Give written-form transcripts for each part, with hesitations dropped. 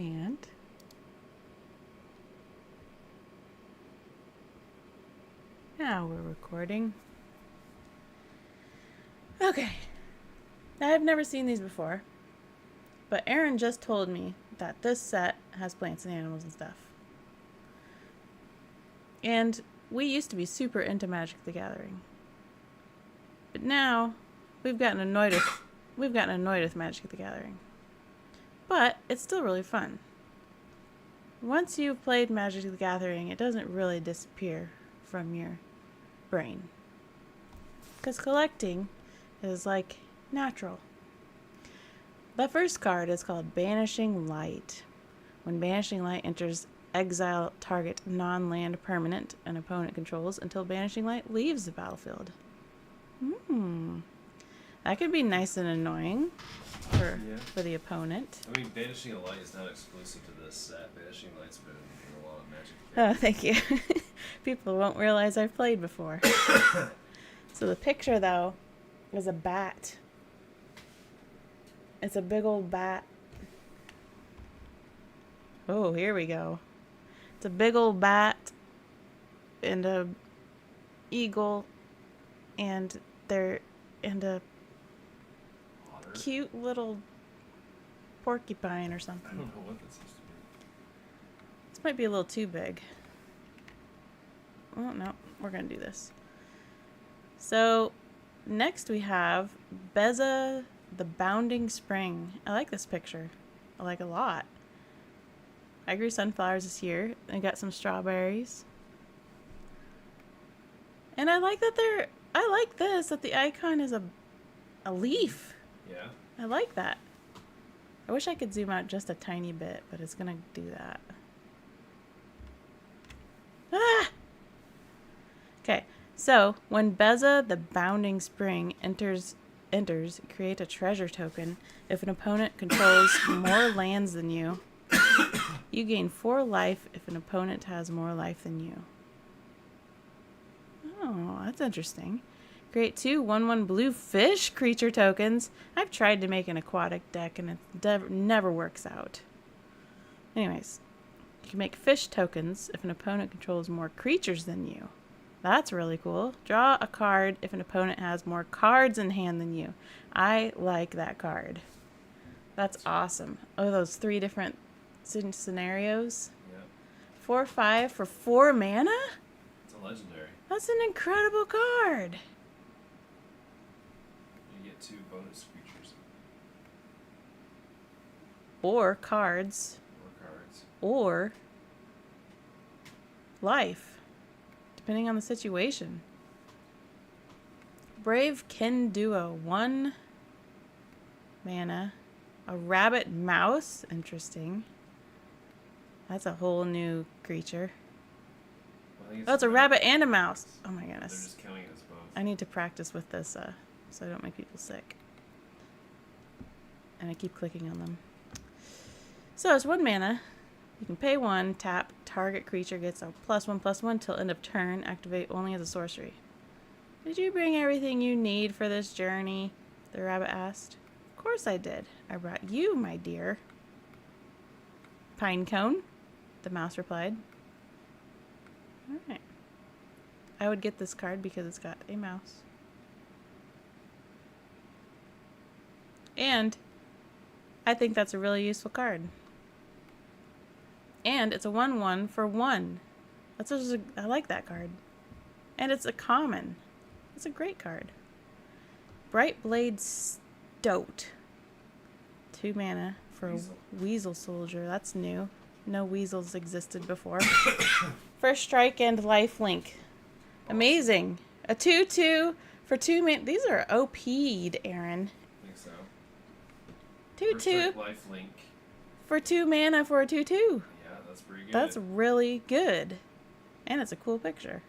And now we're recording. Okay. I've never seen these before, but Aaron just told me that this set has plants and animals and stuff. And we used to be super into Magic the Gathering. But now we've gotten annoyed with Magic the Gathering. But it's still really fun. Once you've played Magic the Gathering, it doesn't really disappear from your brain. Because collecting is like natural. The first card is called Banishing Light. When Banishing Light enters, exile target non-land permanent an opponent controls until Banishing Light leaves the battlefield. That could be nice and annoying for the opponent. I mean, Banishing a Light is not exclusive to this set. Banishing Light's been in a lot of Magic. Oh, thank you. People won't realize I've played before. So the picture, though, is a bat. It's a big old bat. Oh, here we go. It's a big old bat and a eagle and a Otter? cute little porcupine or something. I don't know what this is to be. This might be a little too big. Oh, no. We're going to do this. So, next we have Beza the Bounding Spring. I like this picture. I like it a lot. I grew sunflowers this year. I got some strawberries. And I like that that the icon is a leaf. Yeah. I like that. I wish I could zoom out just a tiny bit, but it's going to do that. Ah! Okay, so when Beza the Bounding Spring enters, create a treasure token. If an opponent controls more lands than you, you gain 4 life if an opponent has more life than you. Oh, that's interesting. Create 2 1/1 blue fish creature tokens. I've tried to make an aquatic deck and it never works out. Anyways, you can make fish tokens if an opponent controls more creatures than you. That's really cool. Draw a card if an opponent has more cards in hand than you. I like that card. That's awesome. Oh, those 3 different scenarios. Yeah. 4/5 for 4 mana? It's a legendary. That's an incredible card. You get 2 bonus creatures. Or cards. Or life, depending on the situation. Brave Kin Duo, 1 mana. A rabbit mouse, interesting. That's a whole new creature. Well, Oh, it's a rabbit and a mouse. Oh my They're goodness. just counting it as both. I need to practice with this so I don't make people sick. And I keep clicking on them. So it's 1 mana. You can pay 1, tap, target creature gets a +1/+1 till end of turn, activate only as a sorcery. Did you bring everything you need for this journey? The rabbit asked. Of course I did. I brought you, my dear. Pinecone, the mouse replied. Alright. I would get this card because it's got a mouse. And I think that's a really useful card. And it's a 1/1 for 1. I like that card. And it's a common. It's a great card. Bright Blade Stoat. 2 mana for a Weasel Soldier. That's new. No weasels existed before. First strike and lifelink. Amazing. A 2/2 for 2 mana. These are OP'd, Aaron. I think so. 2/2 Life link. for 2 mana for a 2/2. Yeah, that's pretty good. That's really good. And it's a cool picture.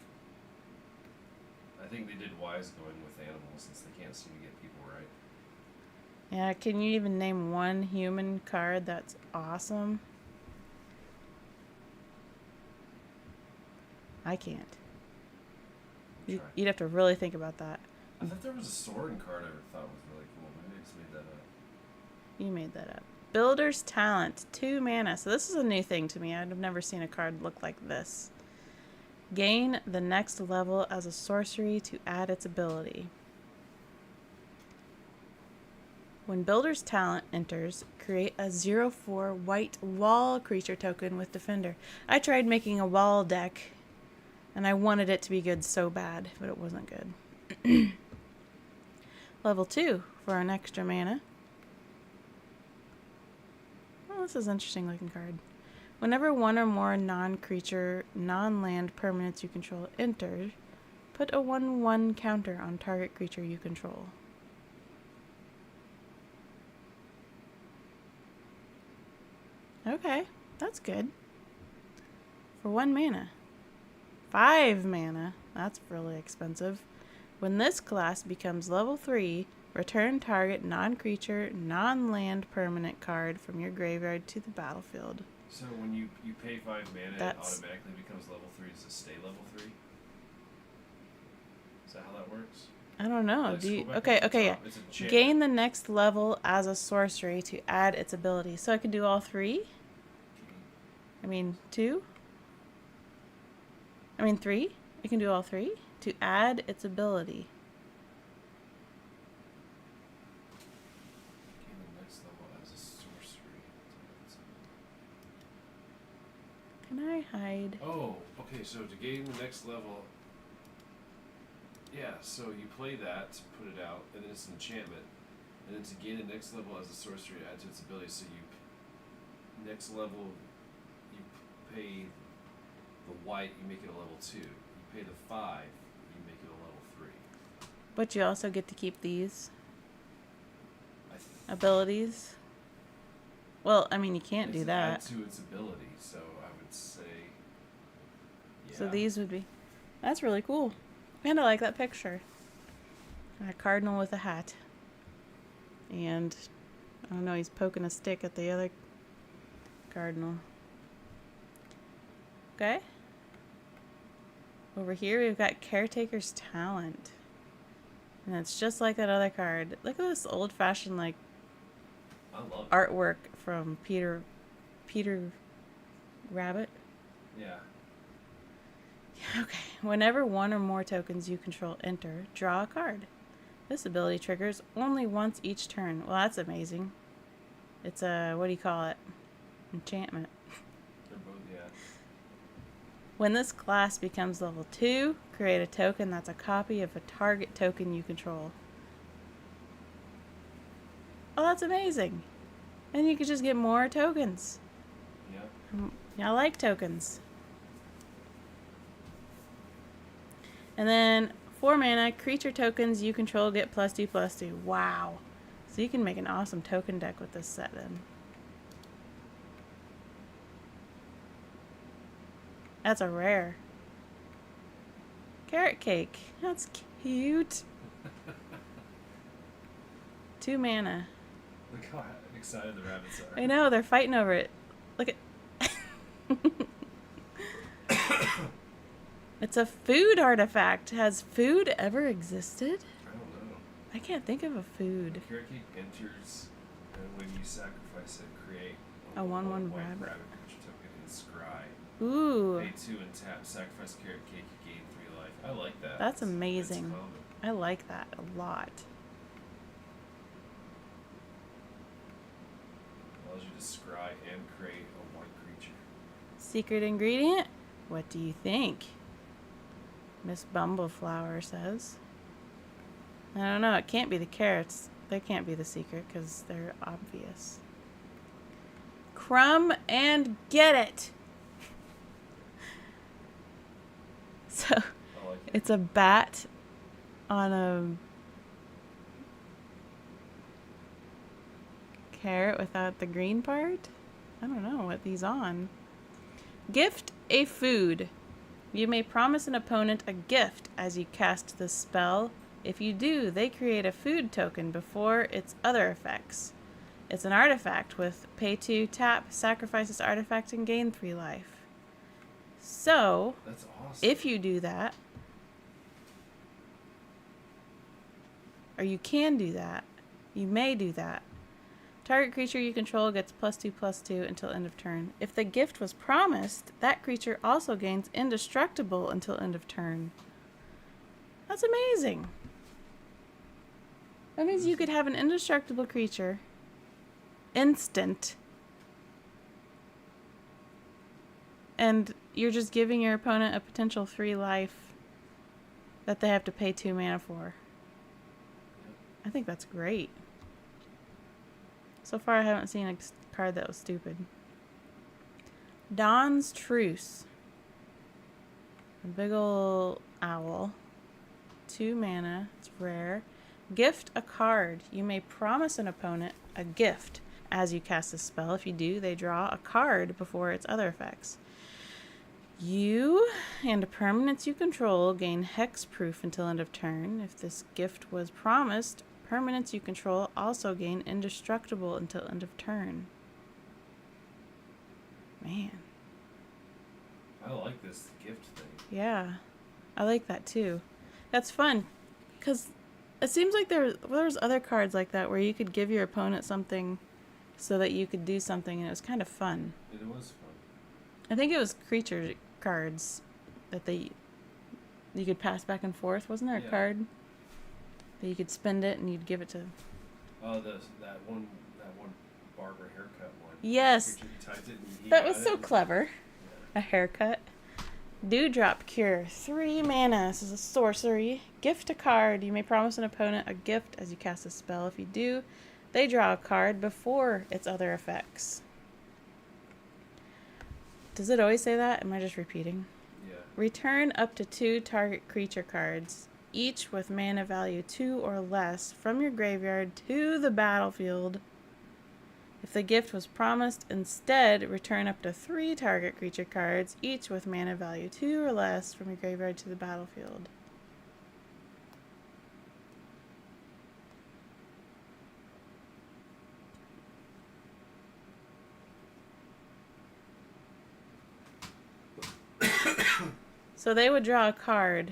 I think they did wise going with animals since they can't seem to get people right. Yeah, can you even name one human card that's awesome? I can't. You'd have to really think about that. I thought there was a Sorin card I thought was really cool. Maybe I just made that up. You made that up. Builder's Talent, 2 mana. So this is a new thing to me. I've never seen a card look like this. Gain the next level as a sorcery to add its ability. When Builder's Talent enters, create a 0/4 white wall creature token with Defender. I tried making a wall deck, and I wanted it to be good so bad, but it wasn't good. Level 2 for an extra mana. Oh, this is an interesting looking card. Whenever one or more non-creature, non-land permanents you control enter, put a 1/1 counter on target creature you control. Okay, that's good. For 1 mana. 5 mana. That's really expensive. When this class becomes level 3, return target non-creature, non-land permanent card from your graveyard to the battlefield. So when you pay 5 mana, That's- it automatically becomes level 3. Does it stay level 3? Is that how that works? I don't know. Like, Do you, scroll back okay, up to the okay, yeah. top. It's enchantment. Gain the next level as a sorcery to add its ability. So I can do all 3? I mean, 2? I mean, 3? I can do all 3 to add its ability. Gain the next level as a sorcery. Can I hide? Oh, okay, so to gain the next level... Yeah, so you play that to put it out, and then it's an enchantment. And then to gain the next level as a sorcery to add to its ability, so you... Next level, you pay the white, you make it a level 2. You pay the 5, you make it a level 3. But you also get to keep these I abilities. Well, I mean, you can't it's do an that. Add to its ability, so I would say... Yeah. So these would be... That's really cool. And I like that picture. A cardinal with a hat. And, I don't know, he's poking a stick at the other cardinal. Okay. Over here we've got Caretaker's Talent. And it's just like that other card. Look at this old-fashioned, like, I love it. artwork from Peter Rabbit. Yeah. Okay. Whenever one or more tokens you control enter, draw a card. This ability triggers only once each turn. Well, that's amazing. It's a, what do you call it? Enchantment. They're both, yeah. When this class becomes level 2, create a token that's a copy of a target token you control. Oh, that's amazing. And you could just get more tokens. Yeah. I like tokens. And then 4 mana, creature tokens you control get +2/+2. Wow. So you can make an awesome token deck with this set then. That's a rare. Carrot cake. That's cute. 2 mana. Look how excited the rabbits are. I know, they're fighting over it. Look at... It's a food artifact. Has food ever existed? I don't know. I can't think of a food. The carrot cake enters, and when you sacrifice it, create A 1/1 white rabbit. creature token in scry. Ooh, Pay 2 and tap. Sacrifice carrot cake. You gain 3 life. I like that. That's It's amazing. common. I like that a lot. Allows you to scry and create a white creature. Secret ingredient? What do you think? Miss Bumbleflower says. I don't know. It can't be the carrots. They can't be the secret because they're obvious. Crumb and get it! So, I like it. it's a bat on a carrot without the green part? I don't know what these on. Gift a food. You may promise an opponent a gift as you cast this spell. If you do, they create a food token before its other effects. It's an artifact with pay 2, tap, sacrifice this artifact, and gain 3 life. So, That's awesome. if you do that, or you can do that, you may do that, Target creature you control gets +2/+2 until end of turn. If the gift was promised, that creature also gains indestructible until end of turn. That's amazing. That means you could have an indestructible creature. Instant. And you're just giving your opponent a potential 3 life that they have to pay 2 mana for. I think that's great. So far I haven't seen a card that was stupid. Dawn's Truce. A big ol' owl. 2 mana. It's rare. Gift a card. You may promise an opponent a gift as you cast a spell. If you do, they draw a card before its other effects. You and permanents you control gain hexproof until end of turn. If this gift was promised, permanents you control also gain indestructible until end of turn. Man. I like this gift thing. Yeah. I like that too. That's fun. Because it seems like there's other cards like that where you could give your opponent something so that you could do something, and it was kind of fun. It was fun. I think it was creature cards that you could pass back and forth. Wasn't there a card that you could spend it and you'd give it to? Oh, that one barber haircut one. Yes, that was so clever. Yeah. A haircut. Dewdrop Cure. 3 mana. This is a sorcery. Gift a card. You may promise an opponent a gift as you cast a spell. If you do, they draw a card before its other effects. Does it always say that? Am I just repeating? Yeah. Return up to 2 target creature cards, each with mana value 2 or less, from your graveyard to the battlefield. If the gift was promised, instead, return up to 3 target creature cards, each with mana value 2 or less, from your graveyard to the battlefield. So they would draw a card.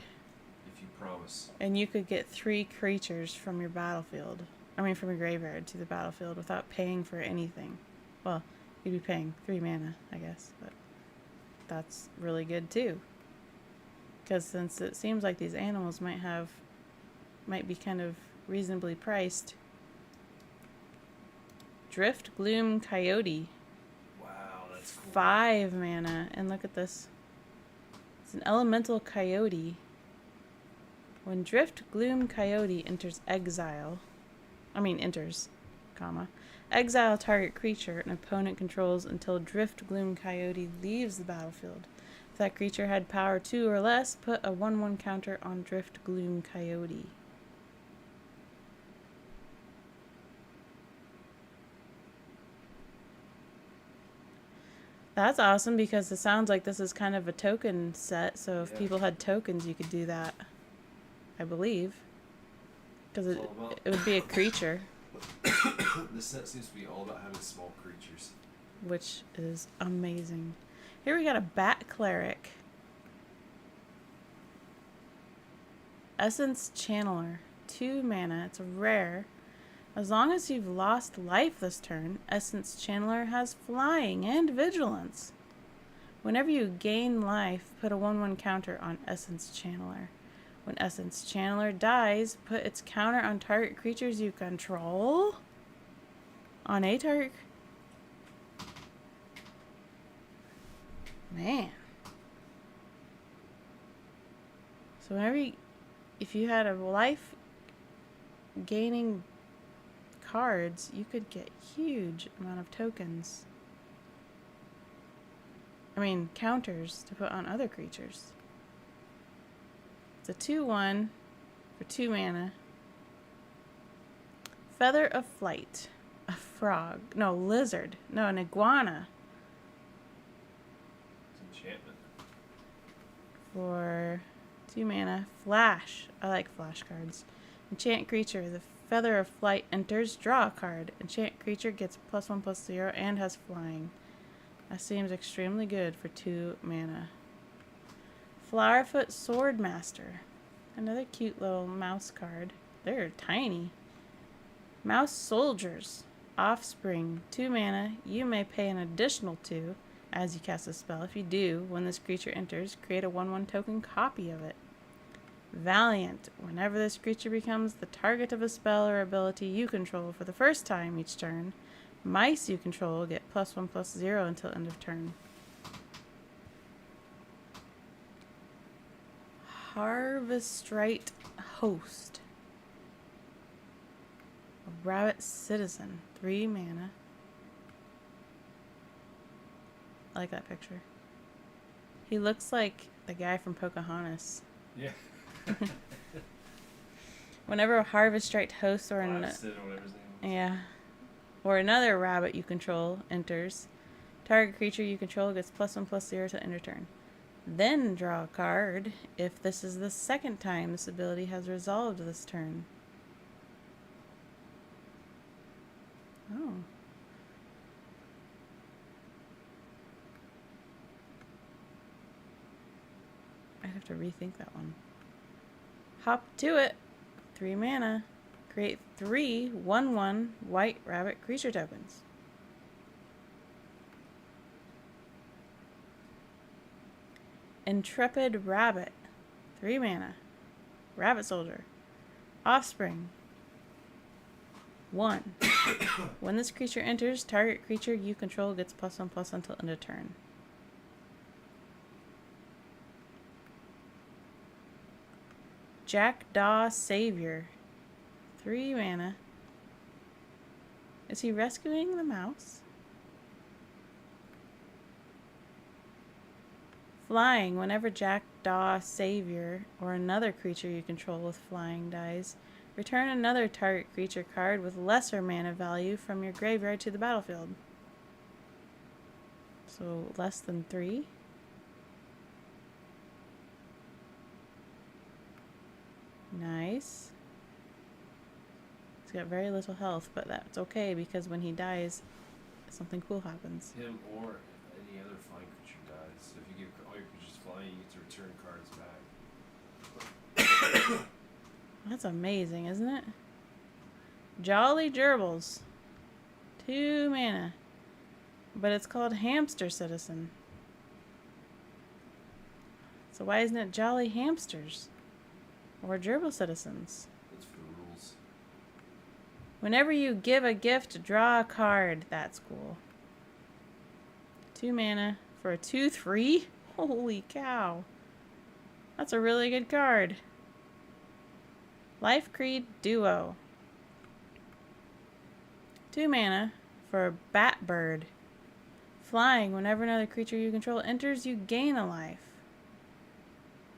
If you promise. And you could get 3 creatures from your battlefield. From your graveyard to the battlefield without paying for anything. Well, you'd be paying 3 mana, I guess. But that's really good too. Because since it seems like these animals might be kind of reasonably priced. Drift Gloom Coyote. Wow, that's cool. 5 mana. And look at this. It's an elemental coyote. When Drift Gloom Coyote enters, exile target creature an opponent controls until Drift Gloom Coyote leaves the battlefield. If that creature had power 2 or less, put a 1/1 counter on Drift Gloom Coyote. That's awesome because it sounds like this is kind of a token set, so if people had tokens, you could do that, I believe. Because it would be a creature. This set seems to be all about having small creatures. Which is amazing. Here we got a Bat Cleric. Essence Channeler. 2 mana. It's a rare. As long as you've lost life this turn, Essence Channeler has flying and vigilance. Whenever you gain life, put a 1/1 counter on Essence Channeler. When Essence Channeler dies, put its counter on target creatures you control. On a target. Man. So if you had a life gaining cards, you could get huge amount of tokens. Counters to put on other creatures. It's a 2/1 for 2 mana. Feather of Flight. A frog. No, lizard. No, an iguana. It's enchantment. For 2 mana. Flash. I like flash cards. Enchant creature. The Feather of Flight enters. Draw a card. Enchant creature gets +1/+0 and has flying. That seems extremely good for 2 mana. Flowerfoot Swordmaster. Another cute little mouse card. They're tiny. Mouse Soldiers. Offspring, 2 mana. You may pay an additional 2 as you cast a spell. If you do, when this creature enters, create a 1/1 token copy of it. Valiant, whenever this creature becomes the target of a spell or ability you control for the first time each turn, mice you control get +1/+0 until end of turn. Harvestrite Host. A rabbit citizen, 3 mana. I like that picture. He looks like the guy from Pocahontas. Yeah. Whenever a Harvestrite Host or or another rabbit you control enters, target creature you control gets +1/+0 to end your turn. Then draw a card if this is the second time this ability has resolved this turn. Oh. I'd have to rethink that one. Hop to it. 3 mana. Create 3 1/1 white rabbit creature tokens. Intrepid Rabbit. 3 mana. Rabbit Soldier. Offspring. 1. When this creature enters, target creature you control gets +1/+ until end of turn. Jackdaw Savior. 3 mana. Is he rescuing the mouse? Flying. Whenever Jackdaw Savior or another creature you control with flying dies, return another target creature card with lesser mana value from your graveyard to the battlefield. So less than 3. Nice. He's got very little health, but that's okay because when he dies, something cool happens. Him or any other flying creature dies. So if you give all your creatures flying, you get to return cards back. That's amazing, isn't it? Jolly Gerbils. 2 mana. But it's called Hamster Citizen. So why isn't it Jolly Hamsters? Or Gerbil Citizens? That's for the rules. Whenever you give a gift, draw a card. That's cool. 2 mana for a 2/3? Holy cow. That's a really good card. Life Creed Duo. 2 mana for a Batbird. Flying. Whenever another creature you control enters, you gain a life.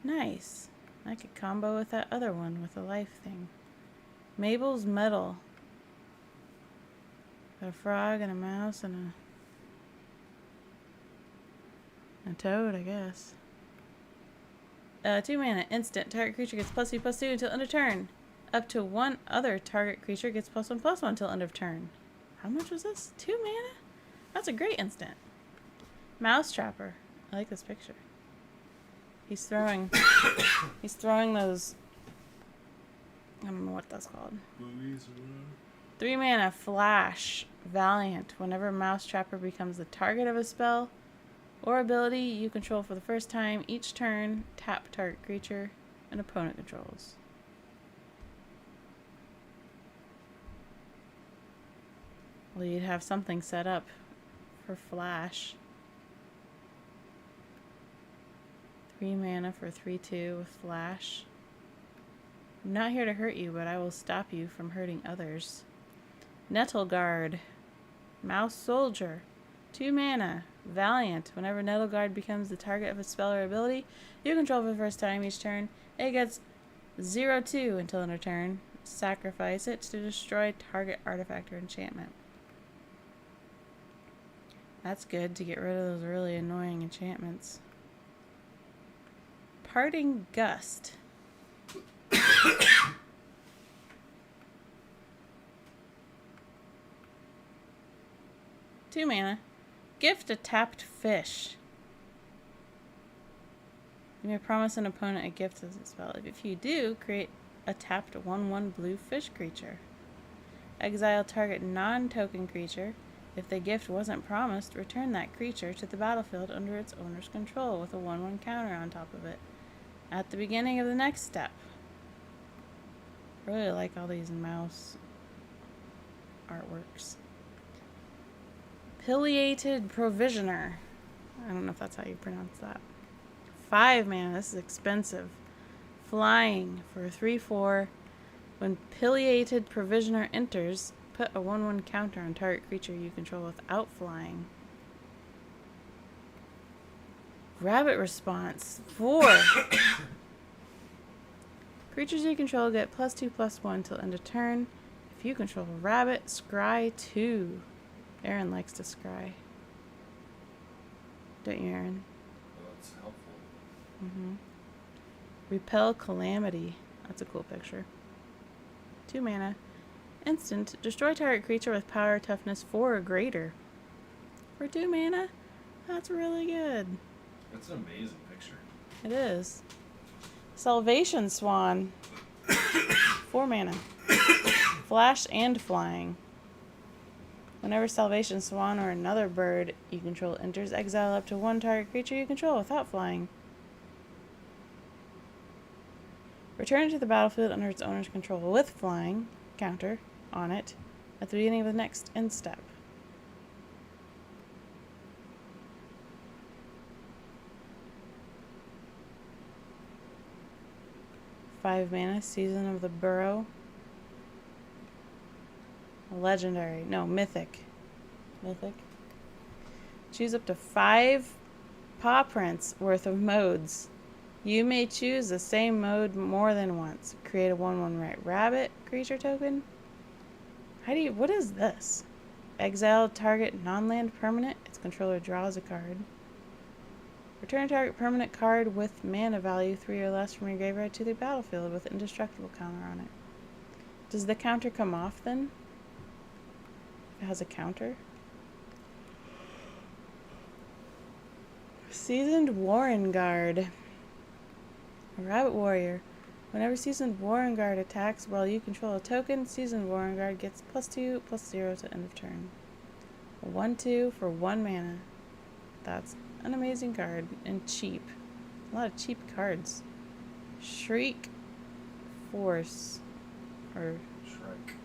Nice. I could combo with that other one with the life thing. Mabel's Medal. Got a frog and a mouse and a toad, I guess. 2 mana, instant. Target creature gets +2/+2 until end of turn. Up to one other target creature gets +1/+1 until end of turn. How much was this? 2 mana? That's a great instant. Mouse Trapper. I like this picture. He's throwing those, I don't know what that's called. 3 mana, Flash, Valiant. Whenever Mouse Trapper becomes the target of a spell or ability you control for the first time each turn, tap target creature an opponent controls. Well, you'd have something set up for Flash. 3 mana for 3/2 with Flash. I'm not here to hurt you, but I will stop you from hurting others. Nettle Guard. Mouse Soldier. 2 mana. Valiant. Whenever Nettle Guard becomes the target of a spell or ability you control for the first time each turn, it gets 0/2 until end of turn. Sacrifice it to destroy target artifact or enchantment. That's good to get rid of those really annoying enchantments. Parting Gust. 2 mana. Gift a tapped fish. You may promise an opponent a gift as a spell. If you do, create a tapped 1/1 blue fish creature. Exile target non-token creature. If the gift wasn't promised, return that creature to the battlefield under its owner's control with a 1/1 counter on top of it at the beginning of the next step. Really like all these mouse artworks. Pileated Provisioner. I don't know if that's how you pronounce that. 5 mana. This is expensive. Flying for a 3/4. When Pileated Provisioner enters, put a 1/1 counter on target creature you control without flying. Rabbit Response. 4. Creatures you control get +2/+1 till end of turn. If you control a rabbit, scry 2. Aaron likes to scry. Don't you, Aaron? Well, that's helpful. Mm-hmm. Repel Calamity. That's a cool picture. 2 mana. Instant. Destroy target creature with power toughness 4 or greater. For 2 mana? That's really good. That's an amazing picture. It is. Salvation Swan. 4 mana. Flash and flying. Whenever Salvation Swan or another bird you control enters, exile up to 1 target creature you control without flying. Return it to the battlefield under its owner's control with flying, counter, on it, at the beginning of the next end step. Five mana, Season of the Burrow. Legendary. No, mythic. Mythic. Choose up to 5 paw prints worth of modes. You may choose the same mode more than once. Create a 1/1 white rabbit creature token. What is this? Exile target non-land permanent. Its controller draws a card. Return a target permanent card with mana value 3 or less from your graveyard to the battlefield with indestructible counter on it. Does the counter come off then? It has a counter. Seasoned Warren Guard. A rabbit warrior. Whenever Seasoned Warren Guard attacks while you control a token, Seasoned Warren Guard gets +2/+0 to end of turn. A 1/2 for 1 mana. That's an amazing card and cheap. A lot of cheap cards. Shriek Force. Or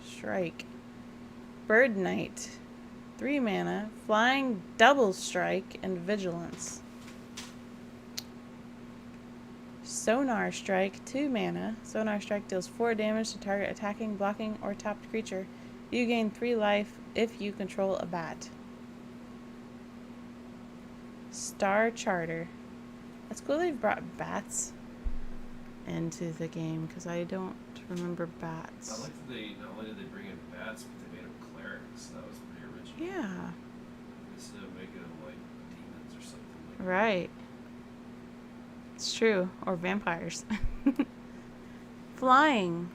Shrike. Bird Knight. 3 mana. Flying double strike and vigilance. Sonar Strike, 2 mana. Sonar Strike deals 4 damage to target attacking, blocking, or tapped creature. You gain 3 life if you control a bat. Star Charter. It's cool they've brought bats into the game because I don't remember bats. I like that they not only did they bring in bats, but they made them clerics. That was pretty original. Yeah. Instead of making them like demons or something. Like Right. It's true. Or vampires. Flying.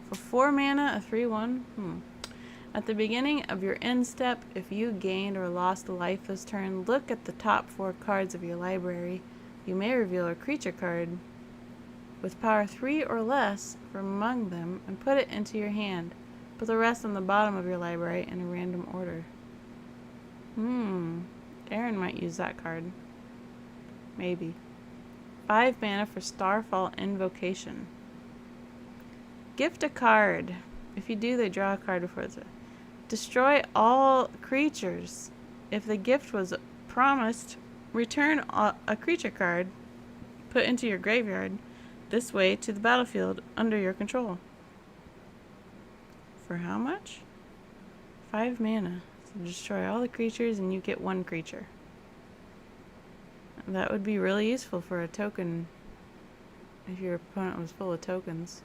For 4 mana, a 3/1. At the beginning of your end step, if you gained or lost a life this turn, look at the top 4 cards of your library. You may reveal a creature card with power 3 or less from among them and put it into your hand. Put the rest on the bottom of your library in a random order. Aaron might use that card. Maybe. 5 mana for Starfall Invocation. Gift a card. If you do, they draw a card before it's... Destroy all creatures. If the gift was promised, return a creature card put into your graveyard this way to the battlefield under your control. For how much? 5 mana. So destroy all the creatures and you get 1 creature. That would be really useful for a token if your opponent was full of tokens.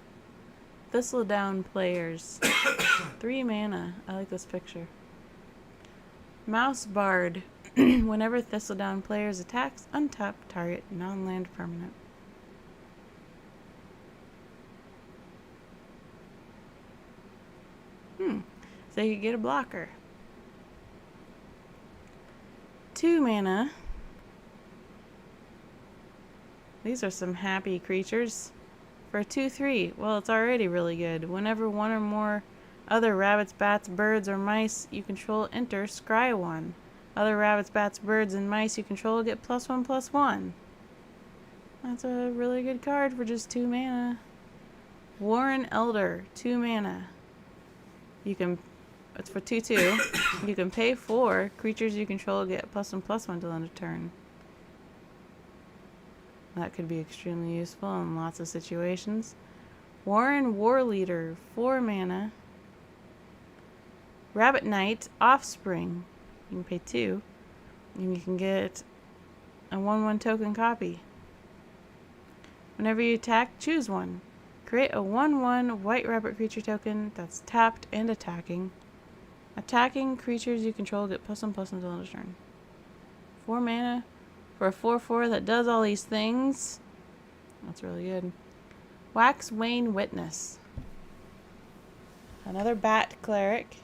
Thistledown Players. 3 mana. I like this picture. Mouse Bard. Whenever Thistledown Players attacks, untap target non-land permanent. So you could get a blocker. 2 mana. These are some happy creatures. For a 2/3, well, it's already really good. Whenever one or more Other rabbits, bats, birds, or mice you control enter scry 1. Other rabbits, bats, birds, and mice you control get +1/+1. That's a really good card for just 2 mana. Warren Elder, 2 mana. It's for 2/2. You can pay 4. Creatures you control get +1/+1 till end of turn. That could be extremely useful in lots of situations. Warren War Leader, 4 mana. Rabbit Knight, Offspring. You can pay 2. And you can get a 1/1 token copy. Whenever you attack, choose one. Create a 1/1 white rabbit creature token that's tapped and attacking. Attacking creatures you control get +1/+1 till end of turn. 4 mana for a 4/4 that does all these things. That's really good. Wax Wayne Witness. Another bat cleric.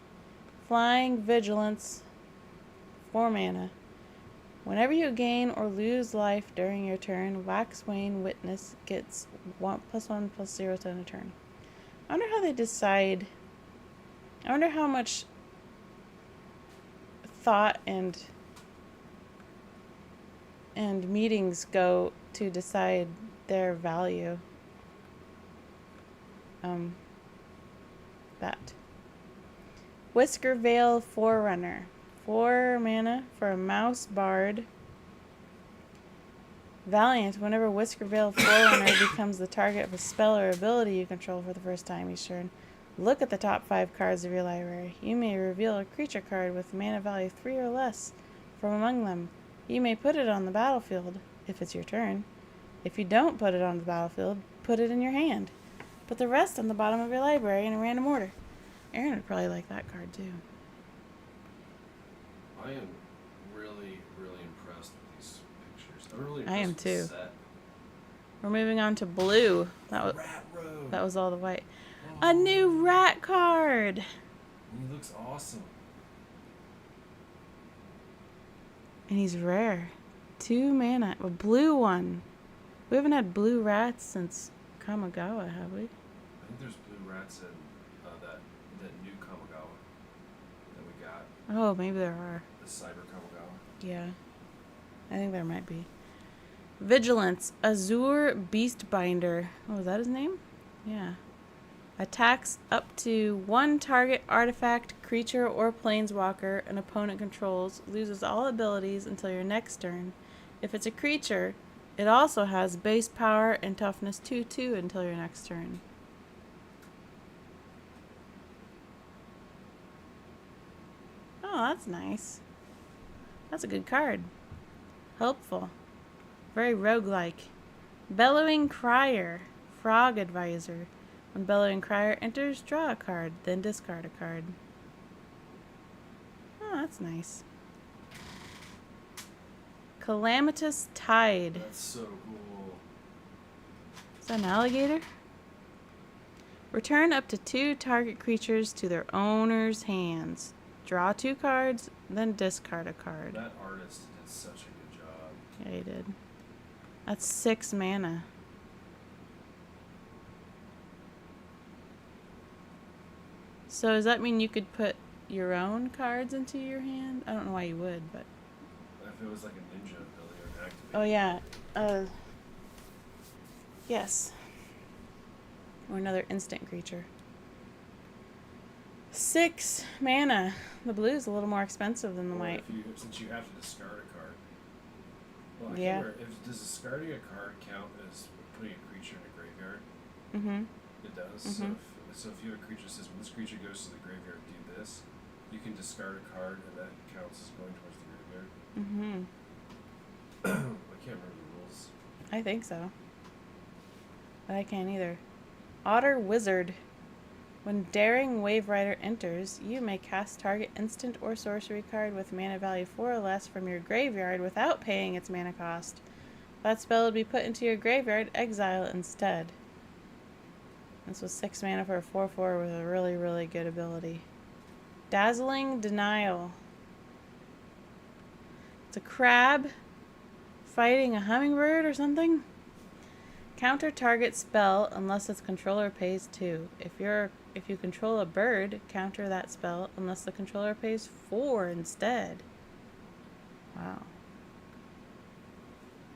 Flying Vigilance. 4 mana. Whenever you gain or lose life during your turn, Wax Wayne Witness gets +1/+0 to end of turn. I wonder how they decide. I wonder how much thought and meetings go to decide their value. That. Whisker Veil Forerunner. 4 mana for a mouse bard. Valiant. Whenever Whisker Veil Forerunner becomes the target of a spell or ability you control for the first time each turn, look at the top 5 cards of your library. You may reveal a creature card with mana value 3 or less from among them. You may put it on the battlefield if it's your turn. If you don't put it on the battlefield, put it in your hand. Put the rest on the bottom of your library in a random order. Aaron would probably like that card too. I am really, really impressed with these pictures. I'm really I am impressed with the too. set. We're moving on to blue. Rat Road. That was all the white. Oh, A new rat card. He looks awesome. And he's rare. 2 mana. A blue one. We haven't had blue rats since Kamigawa, have we? I think there's blue rats in that new Kamigawa that we got. Oh, maybe there are. The Cyber Kamigawa. Yeah. I think there might be. Vigilance. Azure Beastbinder. Oh, is that his name? Yeah. Attacks up to 1 target artifact, creature, or planeswalker an opponent controls. Loses all abilities until your next turn. If it's a creature, it also has base power and toughness 2/2 until your next turn. Oh, that's nice. That's a good card. Helpful. Very roguelike. Bellowing Crier. Frog Advisor. When Bellowing Crier enters, draw a card, then discard a card. Oh, that's nice. Calamitous Tide. That's so cool. Is that an alligator? Return up to 2 target creatures to their owner's hands. Draw 2 cards, then discard a card. That artist did such a good job. Yeah, he did. That's 6 mana. So does that mean you could put your own cards into your hand? I don't know why you would, but... If it was like a ninja ability or an activate. Oh, yeah. Yes. Or another instant creature. 6 mana. The blue's a little more expensive than the white. Since you have to discard a card. Well, Yeah. Does discarding a card count as putting a creature in a graveyard? Mm-hmm. It does. Mhm. So if you have a creature that says, when this creature goes to the graveyard, do this, you can discard a card and that counts as going towards the graveyard. Mm-hmm. I can't remember the rules. I think so. But I can't either. Otter Wizard. When Daring Wave Rider enters, you may cast target instant or sorcery card with mana value 4 or less from your graveyard without paying its mana cost. That spell would be put into your graveyard, exile instead. This was 6 mana for a 4/4 with a really, really good ability. Dazzling Denial. It's a crab fighting a hummingbird or something. Counter target spell unless its controller pays 2. If your If you control a bird, counter that spell unless the controller pays 4 instead. Wow.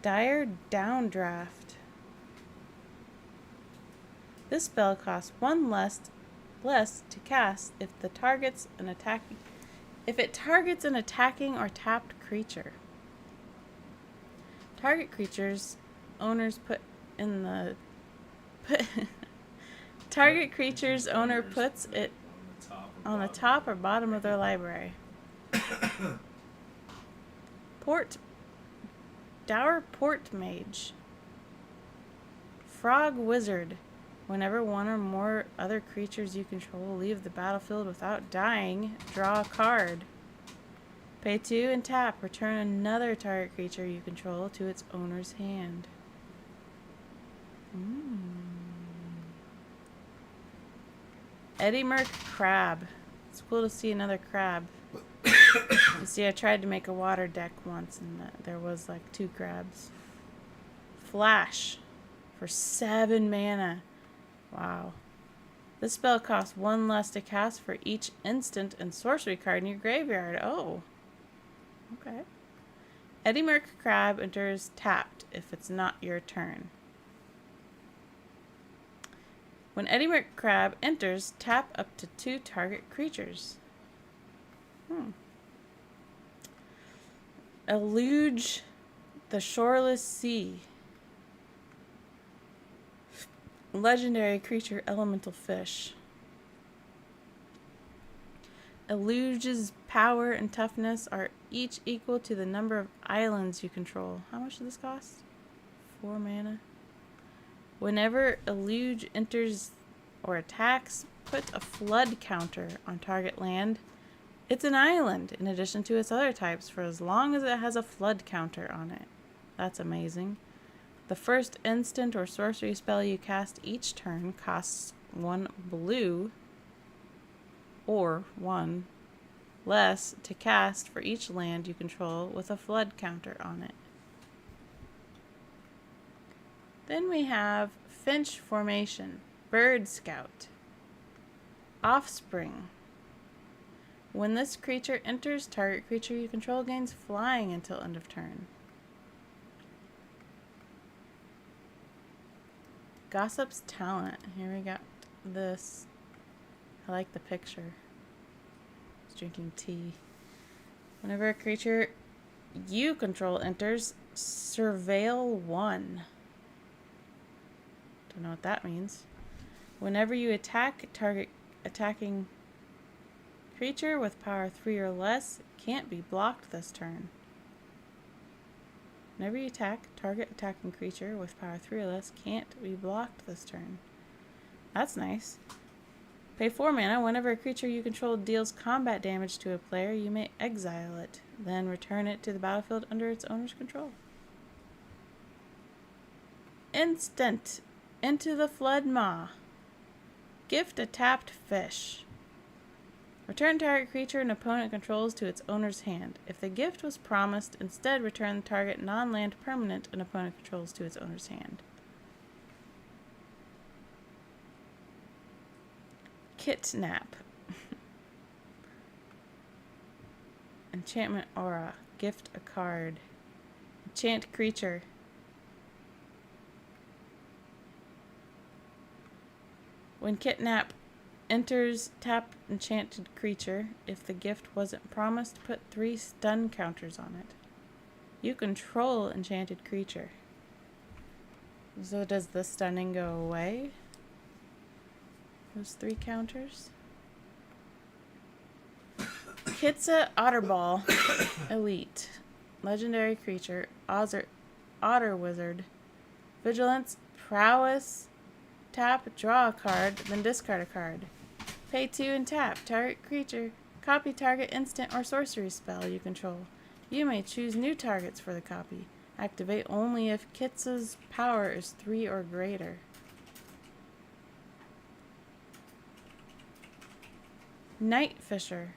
Dire Downdraft. This spell costs 1 less to cast if it targets an attacking or tapped creature. Target creatures owners target creature's owner puts it on the top or bottom of their library. Dour Port Mage. Frog Wizard. Whenever one or more other creatures you control leave the battlefield without dying, draw a card. Pay 2 and tap. Return another target creature you control to its owner's hand. Eddie Merc Crab. It's cool to see another crab. You see, I tried to make a water deck once and there was like 2 crabs. Flash for 7 mana. Wow. This spell costs 1 less to cast for each instant and sorcery card in your graveyard. Oh. Okay. Eddie Merc Crab enters tapped if it's not your turn. When Eddie Merc Crab enters, tap up to 2 target creatures. Eluge the Shoreless Sea. Legendary creature, elemental fish. Eluge's power and toughness are each equal to the number of islands you control. How much does this cost? 4 mana. Whenever Eluge enters or attacks, put a flood counter on target land. It's an island in addition to its other types for as long as it has a flood counter on it. That's amazing. The first instant or sorcery spell you cast each turn costs 1 blue or 1 less to cast for each land you control with a flood counter on it. Then we have Finch Formation, Bird Scout, Offspring. When this creature enters, target creature you control gains flying until end of turn. Gossip's Talent. Here we got this. I like the picture. He's drinking tea. Whenever a creature you control enters, surveil 1. Don't know what that means. Whenever you attack, target attacking creature with power 3 or less can't be blocked this turn. Whenever you attack, target attacking creature with power 3 or less can't be blocked this turn. That's nice. Pay 4 mana. Whenever a creature you control deals combat damage to a player, you may exile it, then return it to the battlefield under its owner's control. Instant. Into the Flood Maw. Gift a tapped fish. Return target creature an opponent controls to its owner's hand. If the gift was promised, instead return the target non-land permanent an opponent controls to its owner's hand. Kitnap. Enchantment Aura. Gift a card. Enchant creature. When Kitnap enters, tap enchanted creature. If the gift wasn't promised, put 3 stun counters on it. You control enchanted creature. So does the stunning go away? Those 3 counters. Kitsa Otterball. Elite. Legendary creature. Otter Wizard. Vigilance. Prowess. Tap, draw a card, then discard a card. Pay 2 and tap. Target creature. Copy target instant or sorcery spell you control. You may choose new targets for the copy. Activate only if Kitsa's power is 3 or greater. Night Fisher.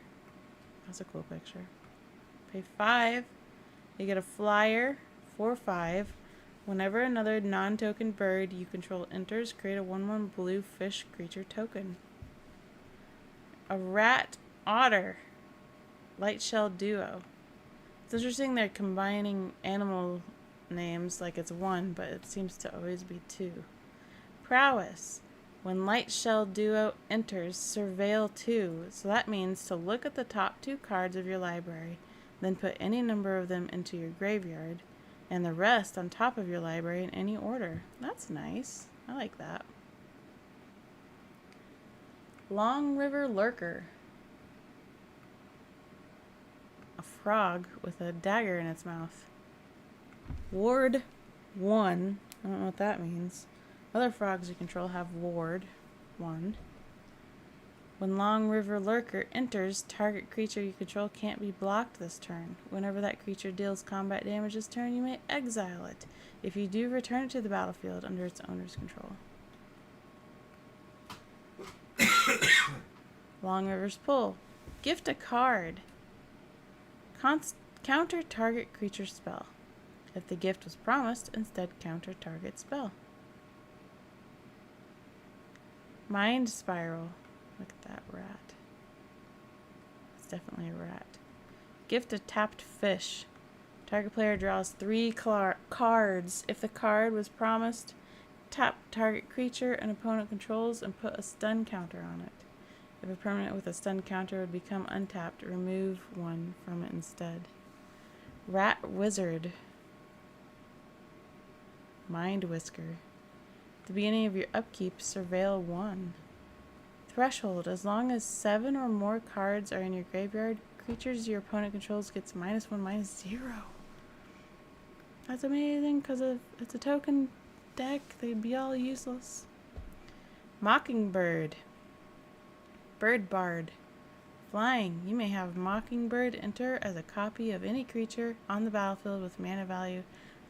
That's a cool picture. Pay 5. You get a flyer, 4/5. Whenever another non-token bird you control enters, create a 1/1 blue fish creature token. A rat otter. Light shell duo. It's interesting they're combining animal names like it's one, but it seems to always be two. Prowess. When light shell duo enters, surveil 2. So that means to look at the top 2 cards of your library, then put any number of them into your graveyard, and the rest on top of your library in any order. That's nice. I like that. Long River Lurker. A frog with a dagger in its mouth. Ward 1. I don't know what that means. Other frogs you control have Ward 1. When Long River Lurker enters, target creature you control can't be blocked this turn. Whenever that creature deals combat damage this turn, you may exile it. If you do, return it to the battlefield under its owner's control. Long River's Pull. Gift a card. Counter target creature spell. If the gift was promised, instead counter target spell. Mind Spiral. Look at that rat. It's definitely a rat. Gift a tapped fish. Target player draws 3 cards. If the card was promised, tap target creature an opponent controls and put a stun counter on it. If a permanent with a stun counter would become untapped, remove 1 from it instead. Rat Wizard. Mind Whisker. At the beginning of your upkeep, surveil 1. Threshold. As long as 7 or more cards are in your graveyard, creatures your opponent controls gets -1/-0. That's amazing because it's a token deck. They'd be all useless. Mockingbird. Bird Bard. Flying. You may have Mockingbird enter as a copy of any creature on the battlefield with mana value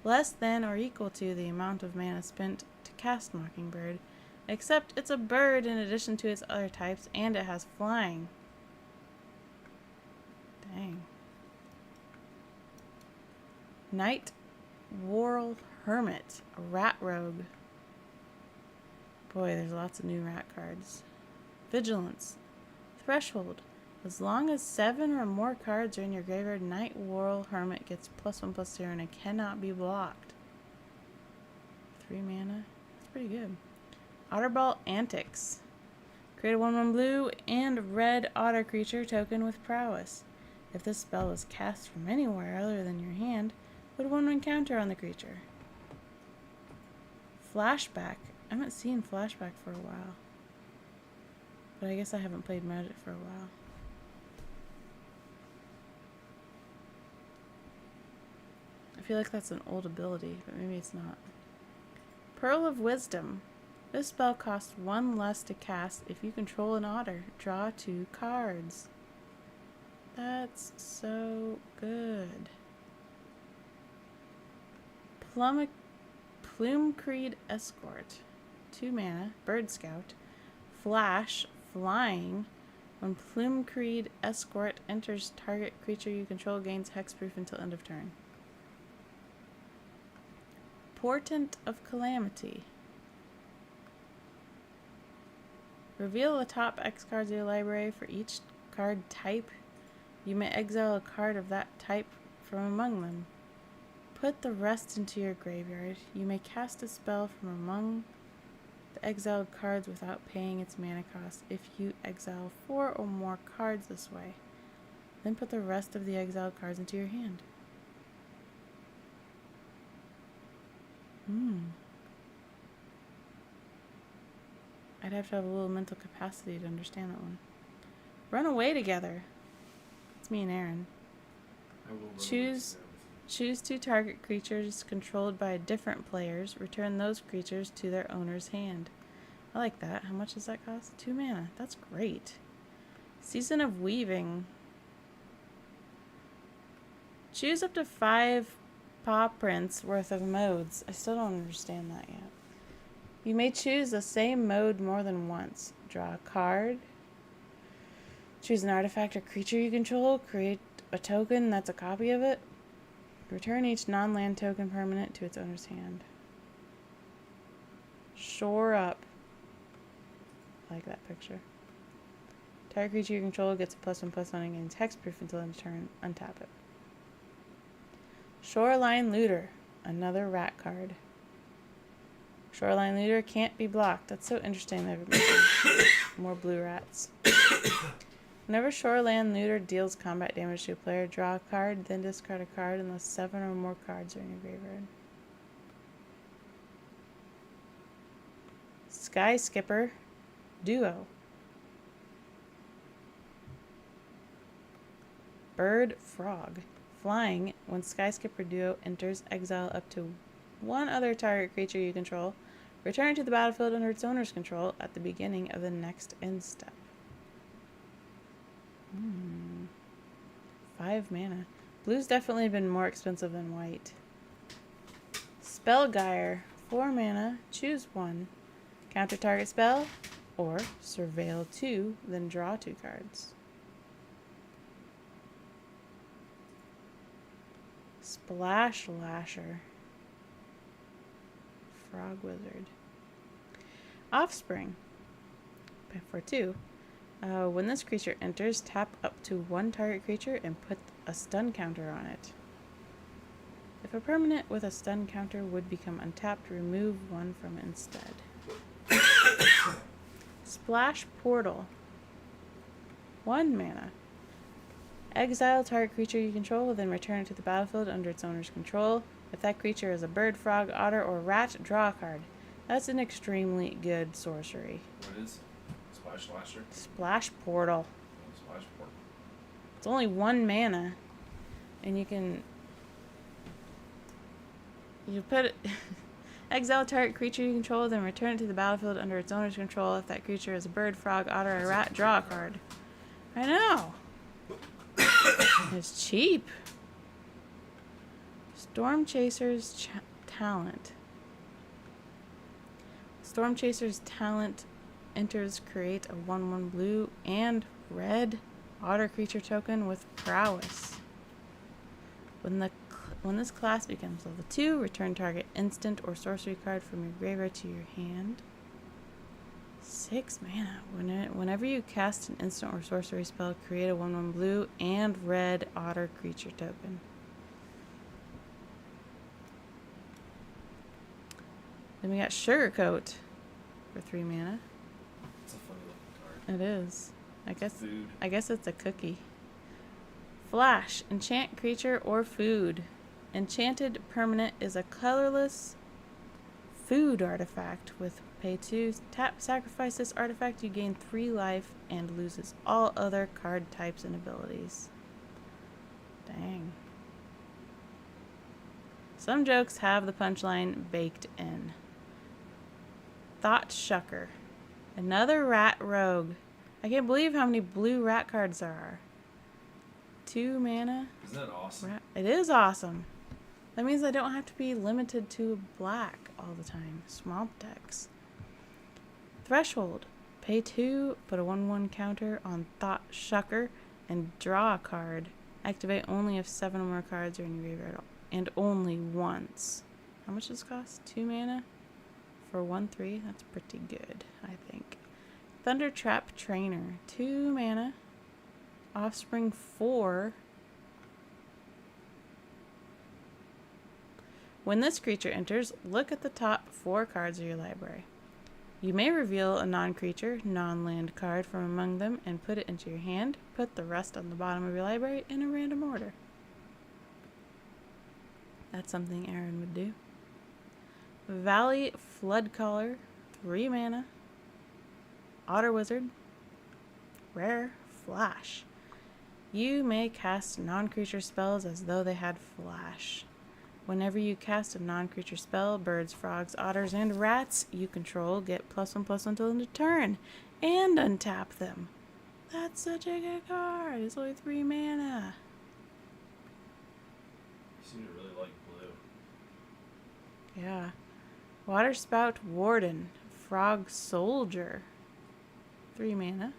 less than or equal to the amount of mana spent to cast Mockingbird, except it's a bird in addition to its other types, and it has flying. Dang. Night Whirl Hermit. A rat rogue. Boy, there's lots of new rat cards. Vigilance. Threshold. As long as 7 or more cards are in your graveyard, Night Whirl Hermit gets +1/+0 and it cannot be blocked. 3 mana. That's pretty good. Otterball Antics. Create a 1/1 blue and red otter creature token with prowess. If this spell was cast from anywhere other than your hand, put a 1/1 counter on the creature. Flashback. I haven't seen Flashback for a while. But I guess I haven't played Magic for a while. I feel like that's an old ability, but maybe it's not. Pearl of Wisdom. This spell costs 1 less to cast if you control an otter. Draw 2 cards. That's so good. Plume-Creed Escort. 2 mana. Bird Scout. Flash. Flying. When Plume-Creed Escort enters, target creature you control gains hexproof until end of turn. Portent of Calamity. Reveal the top X cards of your library for each card type. You may exile a card of that type from among them. Put the rest into your graveyard. You may cast a spell from among the exiled cards without paying its mana cost if you exile 4 or more cards this way. Then put the rest of the exiled cards into your hand. I'd have to have a little mental capacity to understand that one. Run away together. It's me and Aaron. I will run Choose 2 target creatures controlled by different players. Return those creatures to their owner's hand. I like that. How much does that cost? 2 mana. That's great. Season of Weaving. Choose up to 5 paw prints worth of modes. I still don't understand that yet. You may choose the same mode more than once. Draw a card. Choose an artifact or creature you control. Create a token that's a copy of it. Return each non-land token permanent to its owner's hand. Shore Up. I like that picture. Target creature you control gets a +1/+1 and gains hexproof until end of turn. Untap it. Shoreline Looter. Another rat card. Shoreline Looter can't be blocked. That's so interesting. They're making more blue rats. Whenever Shoreline Looter deals combat damage to a player, draw a card, then discard a card unless 7 or more cards are in your graveyard. Sky Skipper Duo. Bird Frog. Flying. When Sky Skipper Duo enters, exile up to one other target creature you control. Return to the battlefield under its owner's control at the beginning of the next end step. 5 mana. Blue's definitely been more expensive than white. Spellgyre. 4 mana. Choose one. Counter target spell, or surveil 2, then draw 2 cards. Splash Lasher. Frog Wizard. Offspring. For 2. When this creature enters, tap up to one target creature and put a stun counter on it. If a permanent with a stun counter would become untapped, remove one from it instead. Splash Portal. 1 mana. Exile target creature you control, then return it to the battlefield under its owner's control. If that creature is a bird, frog, otter, or rat, draw a card. That's an extremely good sorcery. What is Splash Lasher? Splash Portal. Splash Portal. It's only 1 mana, and you put it. Exile target creature you control, then return it to the battlefield under its owner's control. If that creature is a bird, frog, otter, or rat, draw a card. I know. It's cheap. Storm Chaser's Talent. Storm Chaser's Talent enters, create a 1/1 blue and red otter creature token with prowess. When this class becomes level 2, return target instant or sorcery card from your graveyard to your hand. 6 mana. Whenever you cast an instant or sorcery spell, create a 1/1 blue and red otter creature token. Then we got Sugarcoat for 3 mana. It's a funny looking card. It is. Food. I guess it's a cookie. Flash. Enchant creature or food. Enchanted permanent is a colorless food artifact with pay 2. Tap, sacrifice this artifact, you gain 3 life and loses all other card types and abilities. Dang. Some jokes have the punchline baked in. Thought Shucker. Another rat rogue. I can't believe how many blue rat cards there are. 2 mana. Isn't that awesome? It is awesome. That means I don't have to be limited to black all the time. Swamp decks. Threshold. Pay 2, put a 1/1 counter on Thought Shucker, and draw a card. Activate only if 7 or more cards are in your graveyard, and only once. How much does this cost? 2 mana? For 1/3? That's pretty good, I think. Thundertrap Trainer. 2 mana. Offspring 4. When this creature enters, look at the top 4 cards of your library. You may reveal a non-creature, non-land card from among them and put it into your hand. Put the rest on the bottom of your library in a random order. That's something Aaron would do. Valley Floodcaller, 3 mana. Otter Wizard. Rare Flash. You may cast non-creature spells as though they had flash. Whenever you cast a non-creature spell, birds, frogs, otters, and rats you control get +1/+1 until end of turn, and untap them. That's such a good card. It's only 3 mana. You seem to really like blue. Yeah. Waterspout Warden, Frog Soldier, 3 mana.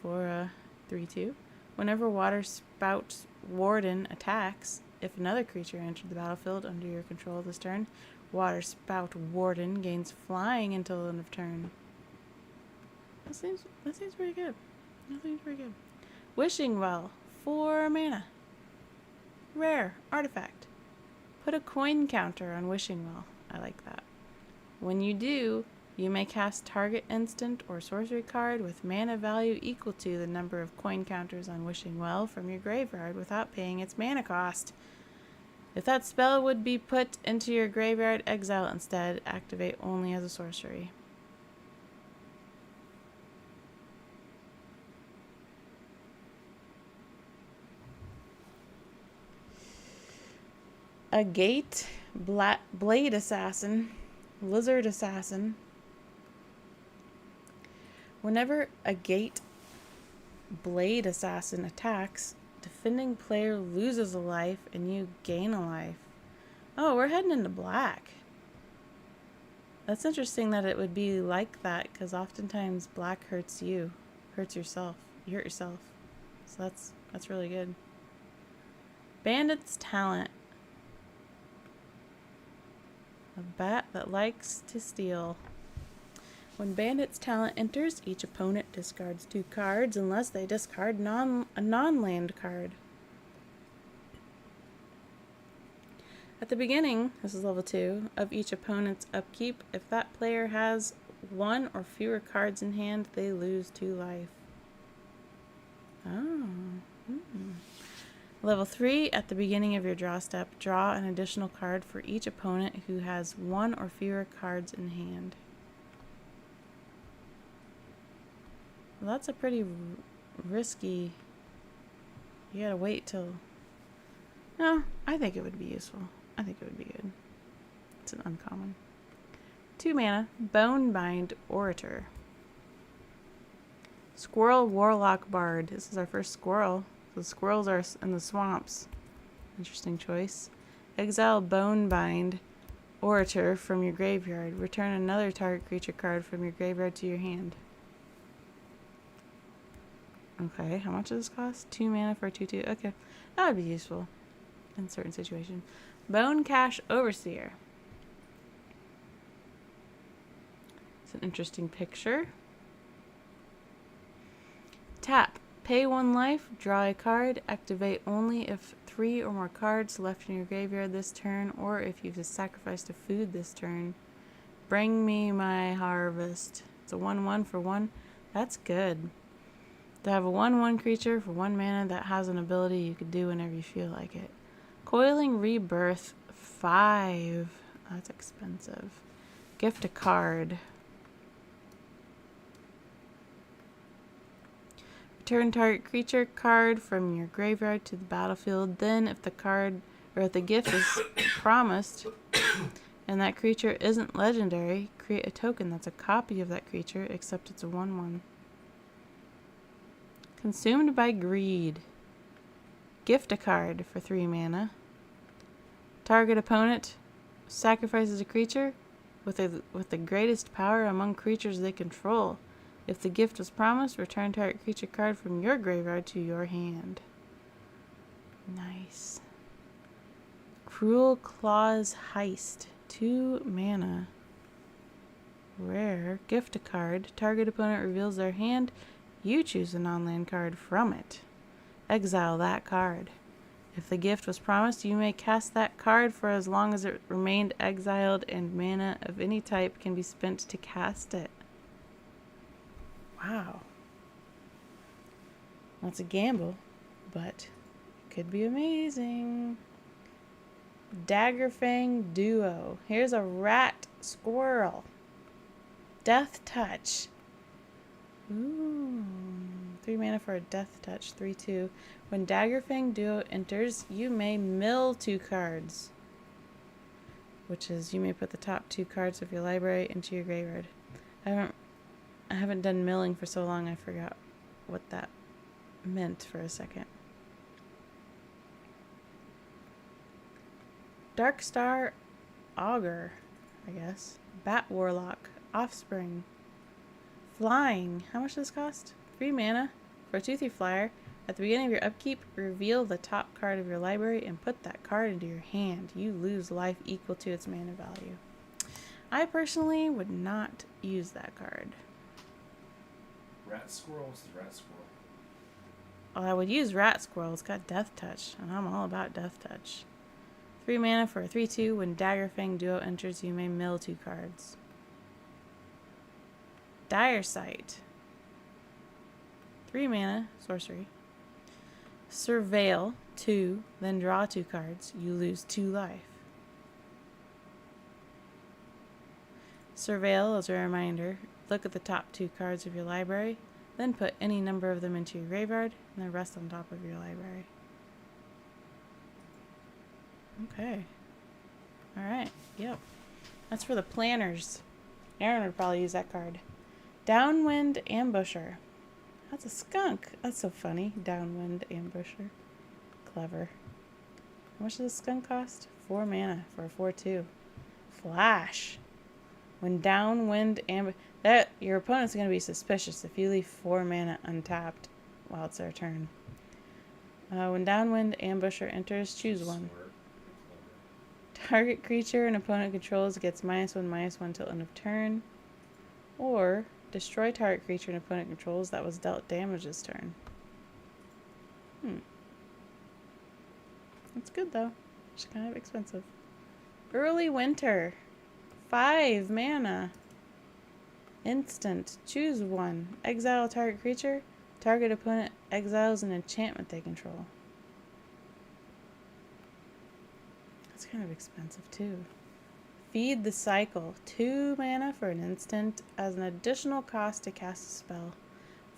For a 3/2. Whenever Waterspout Warden attacks, if another creature entered the battlefield under your control this turn, Waterspout Warden gains flying until the end of turn. That seems pretty good. That seems pretty good. Wishing Well, 4 mana. Rare artifact. Put a coin counter on Wishing Well. I like that. When you do, you may cast target instant or sorcery card with mana value equal to the number of coin counters on Wishing Well from your graveyard without paying its mana cost. If that spell would be put into your graveyard, exile instead. Activate only as a sorcery. A Gate Blade Assassin, Lizard Assassin. Whenever a Gate Blade Assassin attacks, defending player loses a life and you gain a life. Oh, we're heading into black. That's interesting that it would be like that, because oftentimes black hurts you, hurts yourself. You hurt yourself. So that's really good. Bandit's Talent. A bat that likes to steal. When Bandit's Talent enters, each opponent discards 2 cards unless they discard a non-land card. At the beginning, this is level 2, of each opponent's upkeep, if that player has 1 or fewer cards in hand, they lose 2 life. Oh. Level 3, at the beginning of your draw step, draw an additional card for each opponent who has 1 or fewer cards in hand. Well, that's a pretty risky... You gotta wait till... No, I think it would be useful. I think it would be good. It's an uncommon. 2 mana, Bonebind Orator. Squirrel Warlock Bard. This is our first squirrel. The squirrels are in the swamps. Interesting choice. Exile Bonebind Orator from your graveyard. Return another target creature card from your graveyard to your hand. Okay, how much does this cost? 2 mana for a 2/2. Okay, that would be useful in certain situations. Bone Cache Overseer. It's an interesting picture. Tap. Pay 1 life, draw a card, activate only if 3 or more cards left in your graveyard this turn, or if you've sacrificed a food this turn. Bring me my harvest. It's a 1/1 for 1. That's good. To have a 1/1 creature for 1 mana that has an ability you could do whenever you feel like it. Coiling Rebirth 5. That's expensive. Gift a card. Return target creature card from your graveyard to the battlefield. Then, if the card or if the gift is promised and that creature isn't legendary, create a token that's a copy of that creature, except it's a 1/1. Consumed by Greed. Gift a card for 3 mana. Target opponent sacrifices a creature with the greatest power among creatures they control. If the gift was promised, return target creature card from your graveyard to your hand. Nice. Cruel Claws Heist. 2 mana. Rare. Gift a card. Target opponent reveals their hand. You choose a non-land card from it. Exile that card. If the gift was promised, you may cast that card for as long as it remained exiled, and mana of any type can be spent to cast it. Wow. That's a gamble, but it could be amazing. Daggerfang Duo. Here's a rat squirrel. Death Touch. Ooh. 3 mana for a Death Touch. 3/2. When Daggerfang Duo enters, you may mill 2 cards. Which is, you may put the top 2 cards of your library into your graveyard. I haven't done milling for so long, I forgot what that meant for a second. Darkstar Augur, I guess. Bat Warlock. Offspring. Flying. How much does this cost? 3 mana for a 2/3 flyer. At the beginning of your upkeep, reveal the top card of your library and put that card into your hand. You lose life equal to its mana value. I personally would not use that card. Rat squirrel? What's the rat squirrel? Well, I would use rat squirrel. It's got death touch, and I'm all about death touch. 3 mana for a 3/2. When Daggerfang duo enters, you may mill 2 cards. Dire Sight. 3 mana, sorcery. Surveil 2, then draw 2 cards. You lose 2 life. Surveil, as a reminder, look at the top 2 cards of your library, then put any number of them into your graveyard, and the rest on top of your library. Okay. Alright, yep. That's for the planners. Aaron would probably use that card. Downwind Ambusher. That's a skunk. That's so funny. Downwind Ambusher. Clever. How much does a skunk cost? 4 mana for a 4/2. Flash. When Downwind Ambusher... Your opponent's going to be suspicious if you leave 4 mana untapped while it's their turn. When Downwind Ambusher enters, choose one. Smart. Target creature an opponent controls gets -1/-1 till end of turn. Or destroy target creature an opponent controls that was dealt damage this turn. That's good though. It's kind of expensive. Early Winter. 5 mana. Instant. Choose one. Exile target creature. Target opponent exiles an enchantment they control. That's kind of expensive too. Feed the Cycle. 2 mana for an instant as an additional cost to cast a spell.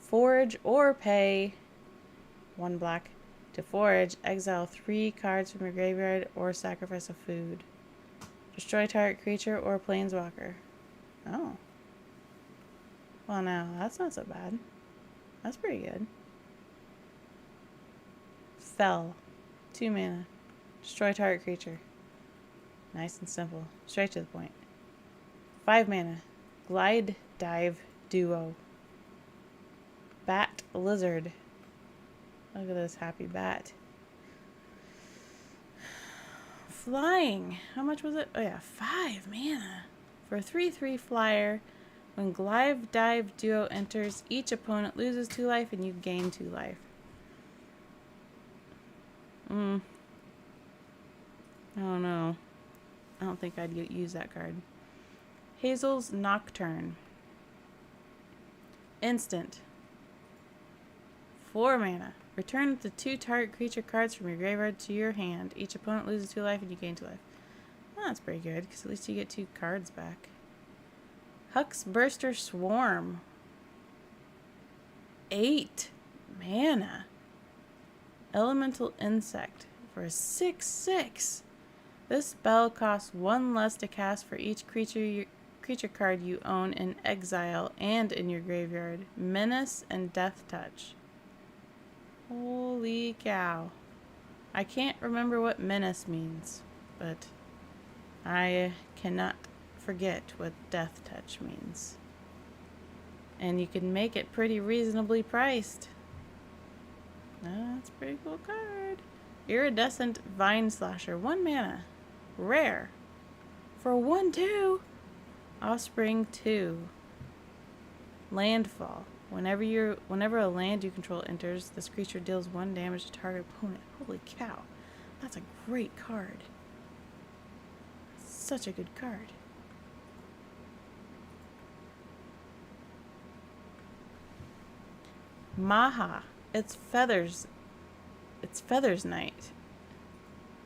Forage or pay 1 black to forage. Exile 3 cards from your graveyard or sacrifice a food. Destroy target creature or planeswalker. Oh. Well, now that's not so bad. That's pretty good. Fell. 2 mana. Destroy target creature. Nice and simple. Straight to the point. 5 mana. Glide Dive Duo. Bat Lizard. Look at this happy bat. Flying. How much was it? Oh yeah, 5 mana. For a 3/3 flyer, when Glide Dive Duo enters, each opponent loses 2 life and you gain 2 life. I don't know. I don't think I'd use that card. Hazel's Nocturne. Instant. 4 mana. Return up to 2 target creature cards from your graveyard to your hand. Each opponent loses 2 life and you gain 2 life. Well, that's pretty good, because at least you get 2 cards back. Huck's Burster Swarm. 8 mana. Elemental Insect for a 6/6. This spell costs 1 less to cast for each creature card you own in exile and in your graveyard. Menace and Death Touch. Holy cow. I can't remember what menace means, but I cannot forget what Death Touch means. And you can make it pretty reasonably priced. That's a pretty cool card. Iridescent Vine Slasher. 1 mana. Rare. For 1/2. Offspring 2. Landfall. Whenever a land you control enters, this creature deals 1 damage to target opponent. Holy cow. That's a great card. Such a good card. Maha. It's Feathers Night.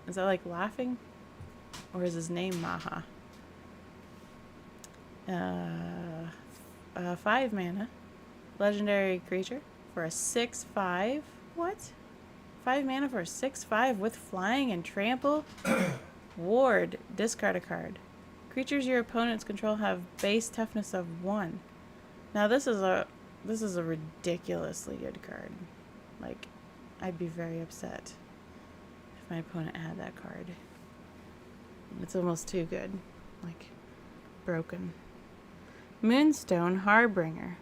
Is that like laughing? Or is his name Maha? 5 mana. Legendary creature for a 6/5. What? 5 mana for a 6/5 with flying and trample? Ward. Discard a card. Creatures your opponents control have base toughness of 1. Now this is a ridiculously good card. Like, I'd be very upset if my opponent had that card. It's almost too good. Like, broken. Moonstone Harbinger.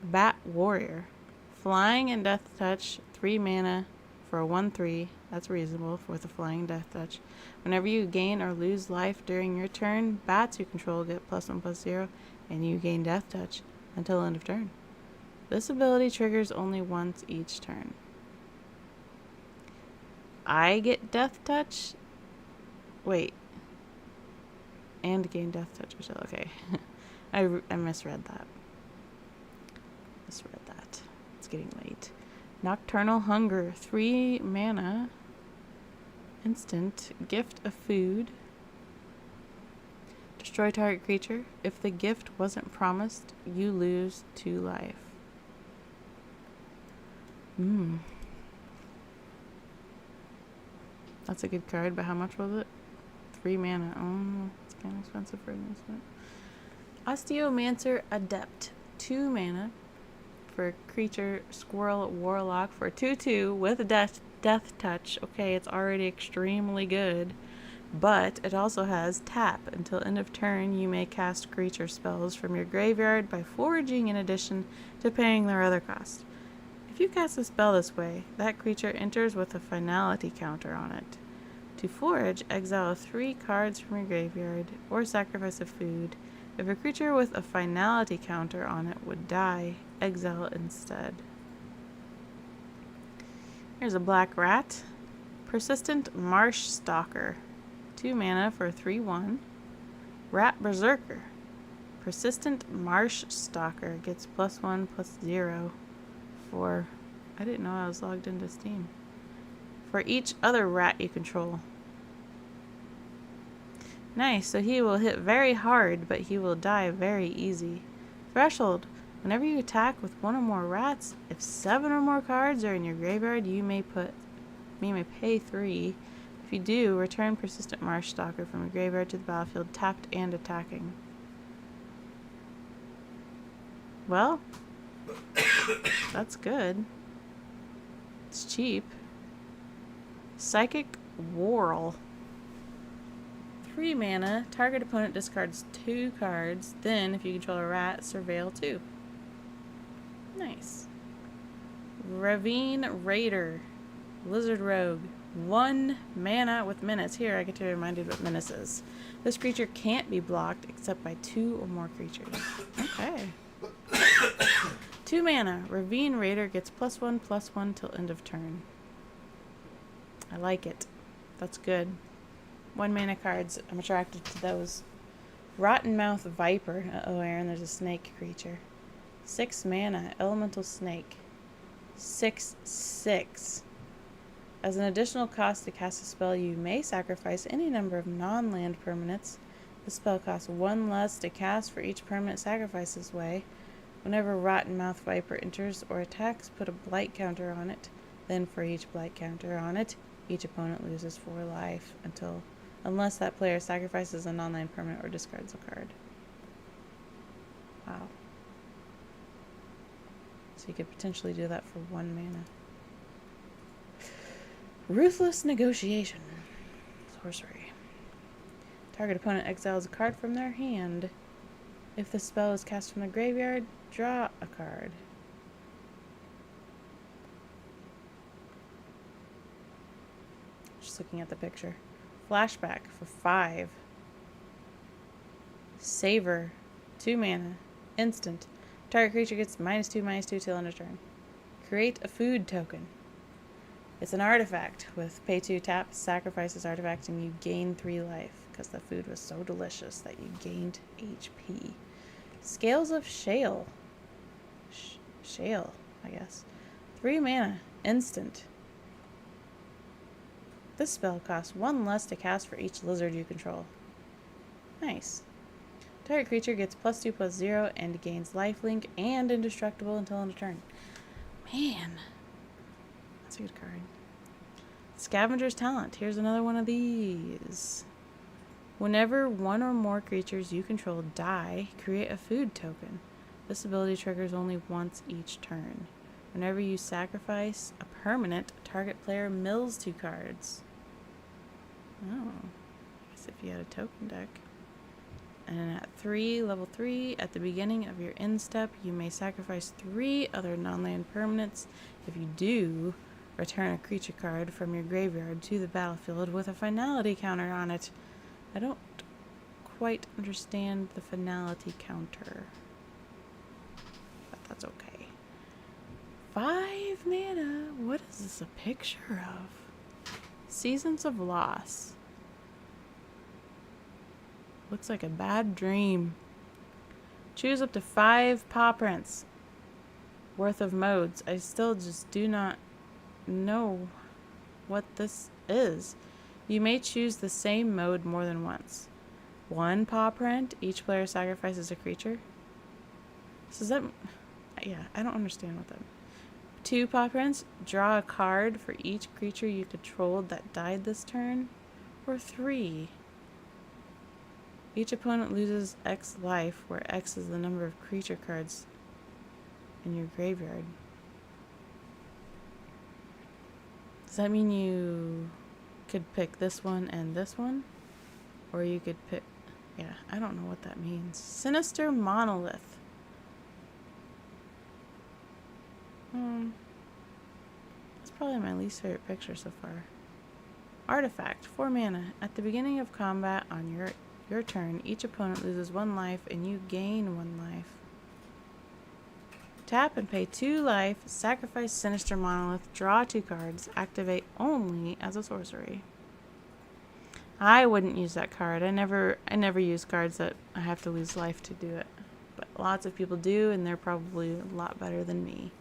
Bat Warrior. Flying and Death Touch. 3 mana for a 1/3. That's reasonable with a flying Death Touch. Whenever you gain or lose life during your turn, bats you control get +1/+0, and you gain Death Touch until end of turn. This ability triggers only once each turn. I get Death Touch. Wait. And gain Death Touch. Okay. I misread that. It's getting late. Nocturnal Hunger. 3 mana. Instant. Gift of food. Destroy target creature. If the gift wasn't promised, you lose 2 life. That's a good card, but how much was it? 3 mana. Oh, it's kind of expensive for an instant. Osteomancer Adept. 2 mana for creature Squirrel Warlock for 2/2 with death touch. Okay, it's already extremely good. But it also has tap. Until end of turn, you may cast creature spells from your graveyard by foraging in addition to paying their other cost. If you cast a spell this way, that creature enters with a finality counter on it. To forage, exile 3 cards from your graveyard or sacrifice a food. If a creature with a finality counter on it would die, exile instead. Here's a black rat. Persistent Marsh Stalker. 2 mana for 3/1. Rat Berserker. Persistent Marsh Stalker gets +1/+0 for... I didn't know I was logged into Steam. For each other rat you control. Nice, so he will hit very hard, but he will die very easy. Threshold. Whenever you attack with 1 or more rats, if 7 or more cards are in your graveyard, you may pay 3. If you do, return Persistent Marsh Stalker from your graveyard to the battlefield, tapped and attacking. Well, that's good. It's cheap. Psychic Whirl. 3 mana. Target opponent discards 2 cards. Then, if you control a rat, surveil 2. Nice. Ravine Raider. Lizard Rogue. 1 mana with menace. Here, I get to be reminded what menace is. This creature can't be blocked except by 2 or more creatures. Okay. 2 mana. Ravine Raider gets +1/+1 till end of turn. I like it. That's good. 1 mana cards. I'm attracted to those. Rotten Mouth Viper. Uh-oh, Aaron, there's a snake creature. 6 mana. Elemental Snake. 6/6. As an additional cost to cast a spell, you may sacrifice any number of non-land permanents. The spell costs 1 less to cast for each permanent sacrificed this way. Whenever Rotten Mouth Viper enters or attacks, put a blight counter on it. Then for each blight counter on it, each opponent loses 4 life unless that player sacrifices a non-land permanent or discards a card. Wow. So you could potentially do that for 1 mana. Ruthless Negotiation. Sorcery. Target opponent exiles a card from their hand. If the spell is cast from the graveyard, draw a card. Just looking at the picture. Flashback for 5. Savor. 2 mana. Instant. Target creature gets -2/-2 till end of turn. Create a food token. It's an artifact with pay 2 tap, sacrifices artifact, and you gain 3 life because the food was so delicious that you gained HP. Scales of Shale. Shale, I guess. 3 mana. Instant. This spell costs 1 less to cast for each lizard you control. Nice. Target creature gets +2/+0 and gains lifelink and indestructible until end of turn. Man. That's a good card. Scavenger's Talent. Here's another one of these. Whenever 1 or more creatures you control die, create a food token. This ability triggers only once each turn. Whenever you sacrifice a permanent, target player mills 2 cards. Oh. I guess if you had a token deck. And at level 3, at the beginning of your end step, you may sacrifice 3 other non-land permanents. If you do, return a creature card from your graveyard to the battlefield with a finality counter on it. I don't quite understand the finality counter, but that's okay. 5 mana. What is this a picture of? Seasons of Loss. Looks like a bad dream. Choose up to 5 paw prints worth of modes. I still just do not know what this is. You may choose the same mode more than once. 1 paw print. Each player sacrifices a creature. So is that... Yeah, I don't understand what that... 2 paw prints. Draw a card for each creature you controlled that died this turn. Or 3. Each opponent loses X life, where X is the number of creature cards in your graveyard. Does that mean you could pick this one and this one? Or you could pick... Yeah, I don't know what that means. Sinister Monolith. That's probably my least favorite picture so far. Artifact. 4 mana. At the beginning of combat on your turn, each opponent loses 1 life and you gain 1 life. Tap and pay 2 life, sacrifice Sinister Monolith, draw 2 cards, activate only as a sorcery. I wouldn't use that card. I never use cards that I have to lose life to do it. But lots of people do, and they're probably a lot better than me.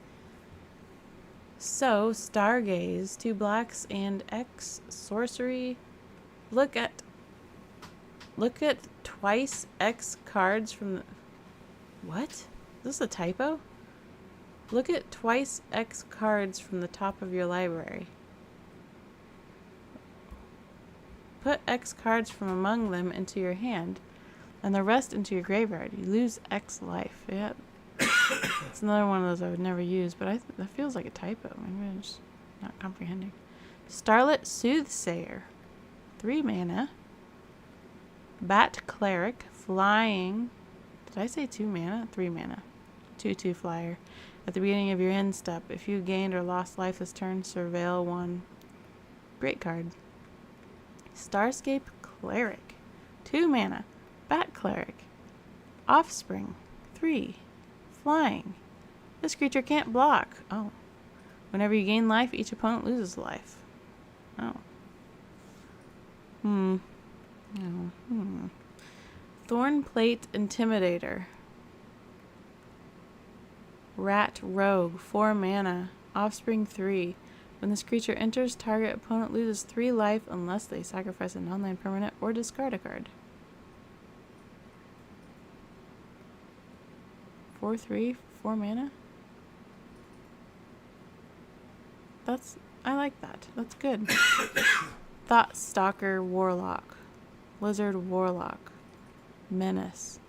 So, Stargaze, 2 blacks and X sorcery. Look at twice X cards from the... What? Is this a typo? Look at twice X cards from the top of your library. Put X cards from among them into your hand, and the rest into your graveyard. You lose X life. Yeah, it's another one of those I would never use, but that feels like a typo. Maybe I'm just not comprehending. Starlit Soothsayer, 3 mana. Bat Cleric, flying. Did I say 2 mana? 3 mana. 2/2 flyer. At the beginning of your end step, if you gained or lost life this turn, surveil 1. Great card. Starscape Cleric, 2 mana. Bat Cleric. Offspring, 3. Flying. This creature can't block. Oh. Whenever you gain life, each opponent loses life. Oh. Thornplate Intimidator. Rat Rogue, 4 mana. Offspring, 3. When this creature enters, target opponent loses 3 life unless they sacrifice a non-land permanent or discard a card. 4/3, 4 mana. I like that. That's good. Thoughtstalker Warlock. Lizard Warlock. Menace.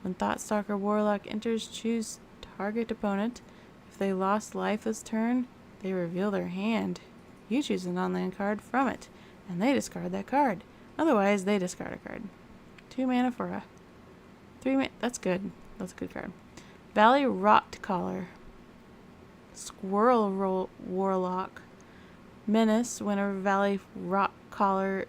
When Thoughtstalker Warlock enters, choose target opponent. If they lost life this turn, they reveal their hand. You choose a non-land card from it, and they discard that card. Otherwise, they discard a card. 2 mana for a 3 mana. That's good. That's a good card. Valley Rotcaller. Squirrel Warlock. Menace. Whenever Valley Rotcaller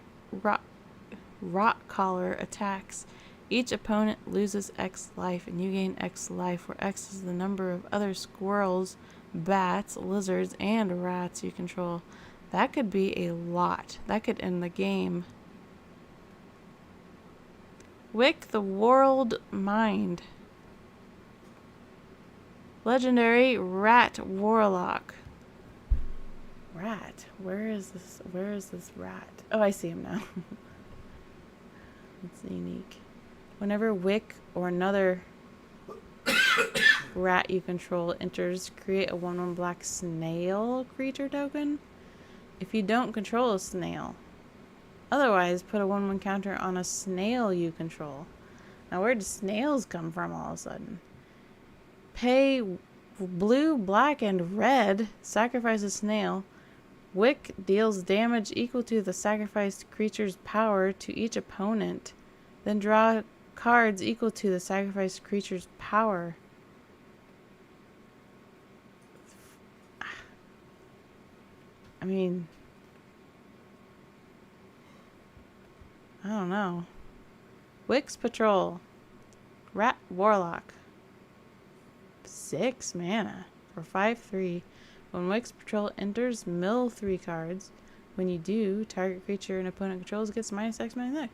attacks, each opponent loses X life, and you gain X life, where X is the number of other squirrels, bats, lizards, and rats you control. That could be a lot. That could end the game. Wick the World Mind. Legendary Rat Warlock. Rat? Where is this rat? Oh, I see him now. It's unique. Whenever Wick or another rat you control enters, create a 1/1 black snail creature token. If you don't control a snail. Otherwise, put a 1/1 counter on a snail you control. Now, where do snails come from all of a sudden? Pay blue, black, and red. Sacrifice a snail. Wick deals damage equal to the sacrificed creature's power to each opponent. Then draw cards equal to the sacrificed creature's power. I mean, I don't know. Wick's Patrol. Rat Warlock. 6 mana. for 5/3. When Wix Patrol enters, mill 3 cards. When you do, target creature an opponent controls gets -X -X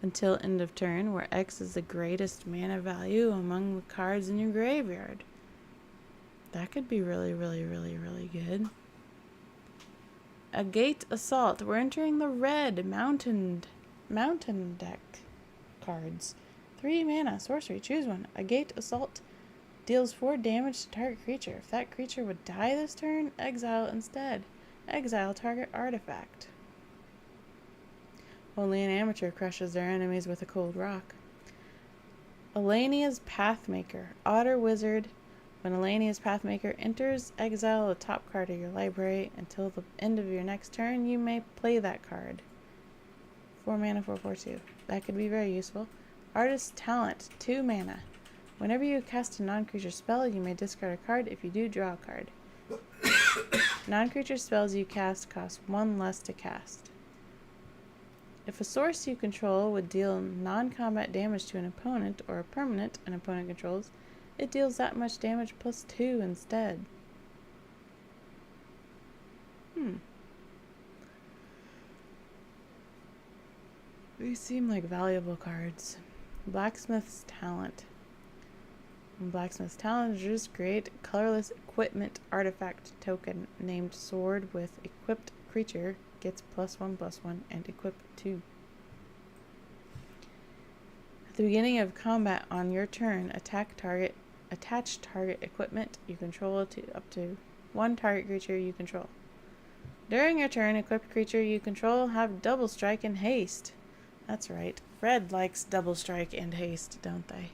until end of turn, where X is the greatest mana value among the cards in your graveyard. That could be really, really, really, really good. A Gate Assault. We're entering the red mountain deck cards. 3 mana, sorcery, choose one. A Gate Assault deals 4 damage to target creature. If that creature would die this turn, exile instead. Exile target artifact. Only an amateur crushes their enemies with a cold rock. Elenia's Pathmaker. Otter Wizard. When Elenia's Pathmaker enters, exile the top card of your library. Until the end of your next turn, you may play that card. 4 mana, 4/4/2. That could be very useful. Artist's Talent. 2 mana. Whenever you cast a non-creature spell, you may discard a card. If you do, draw a card. Non-creature spells you cast cost 1 less to cast. If a source you control would deal non-combat damage to an opponent or a permanent an opponent controls, it deals that much damage plus 2 instead. These seem like valuable cards. Blacksmith's Talent. When Blacksmith's Talent is create colorless equipment artifact token named Sword with equipped creature gets +1/+1 and equip 2. At the beginning of combat on your turn, attach target equipment you control to up to 1 target creature you control. During your turn, equipped creature you control have double strike and haste. That's right. Red likes double strike and haste, don't they?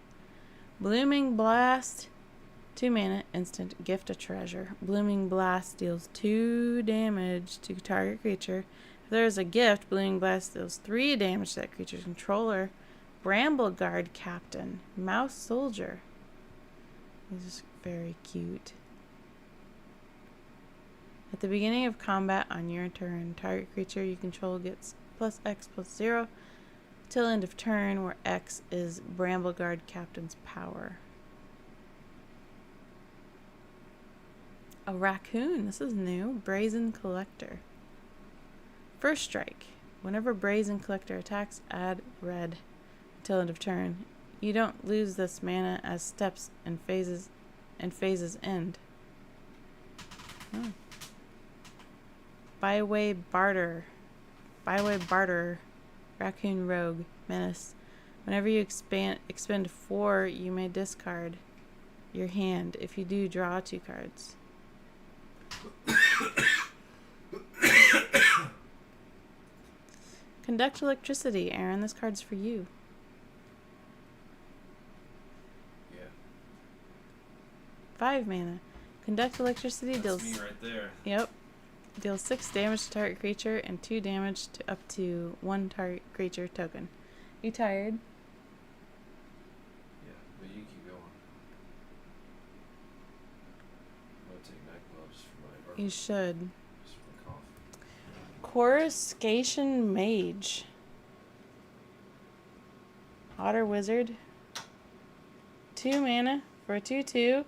Blooming Blast. 2 mana, instant, gift a treasure. Blooming Blast deals 2 damage to target creature. If there is a gift, Blooming Blast deals 3 damage to that creature's controller. Bramble Guard Captain. Mouse Soldier. He's just very cute. At the beginning of combat on your turn, target creature you control gets +X/+0 till end of turn, where X is Bramble Guard Captain's power. A Raccoon. This is new. Brazen Collector. First strike. Whenever Brazen Collector attacks, add red until end of turn. You don't lose this mana as steps and phases end. Oh. Byway Barter. Raccoon Rogue. Menace. Whenever you expend 4, you may discard your hand. If you do, draw 2 cards. Conduct Electricity. Aaron, this card's for you. Yeah. 5 mana. Conduct Electricity That's deals... me right there. Yep. Deals 6 damage to target creature and 2 damage to up to 1 target creature token. You tired? Yeah, but you keep going. I'm gonna take night gloves for my You should. just for cough. Coruscation Mage. Otter Wizard. 2 mana for a 2/2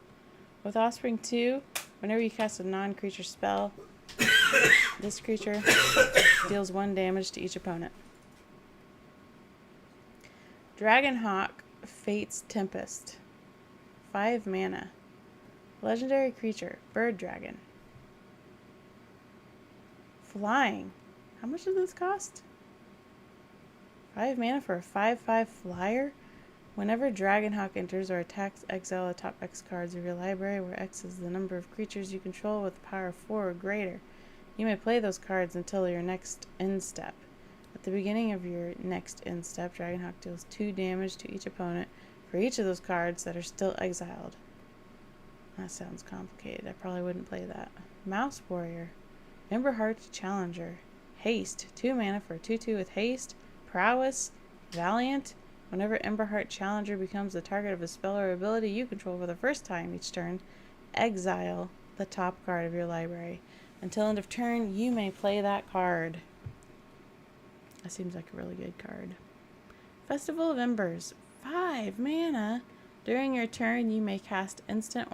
with Offspring 2. Whenever you cast a non-creature spell, this creature deals 1 damage to each opponent. Dragonhawk Fate's Tempest. 5 mana. Legendary creature. Bird Dragon. Flying. How much does this cost? 5 mana for a 5/5 flyer? Whenever Dragonhawk enters or attacks, exile the top X cards of your library, where X is the number of creatures you control with a power of 4 or greater. You may play those cards until your next end step. At the beginning of your next end step, Dragonhawk deals 2 damage to each opponent for each of those cards that are still exiled. That sounds complicated. I probably wouldn't play that. Mouse Warrior. Emberheart Challenger. Haste. 2 mana for a 2/2 with haste. Prowess. Valiant. Whenever Emberheart Challenger becomes the target of a spell or ability you control for the first time each turn, exile the top card of your library. Until end of turn, you may play that card. That seems like a really good card. Festival of Embers. 5 mana. During your turn, you may cast instant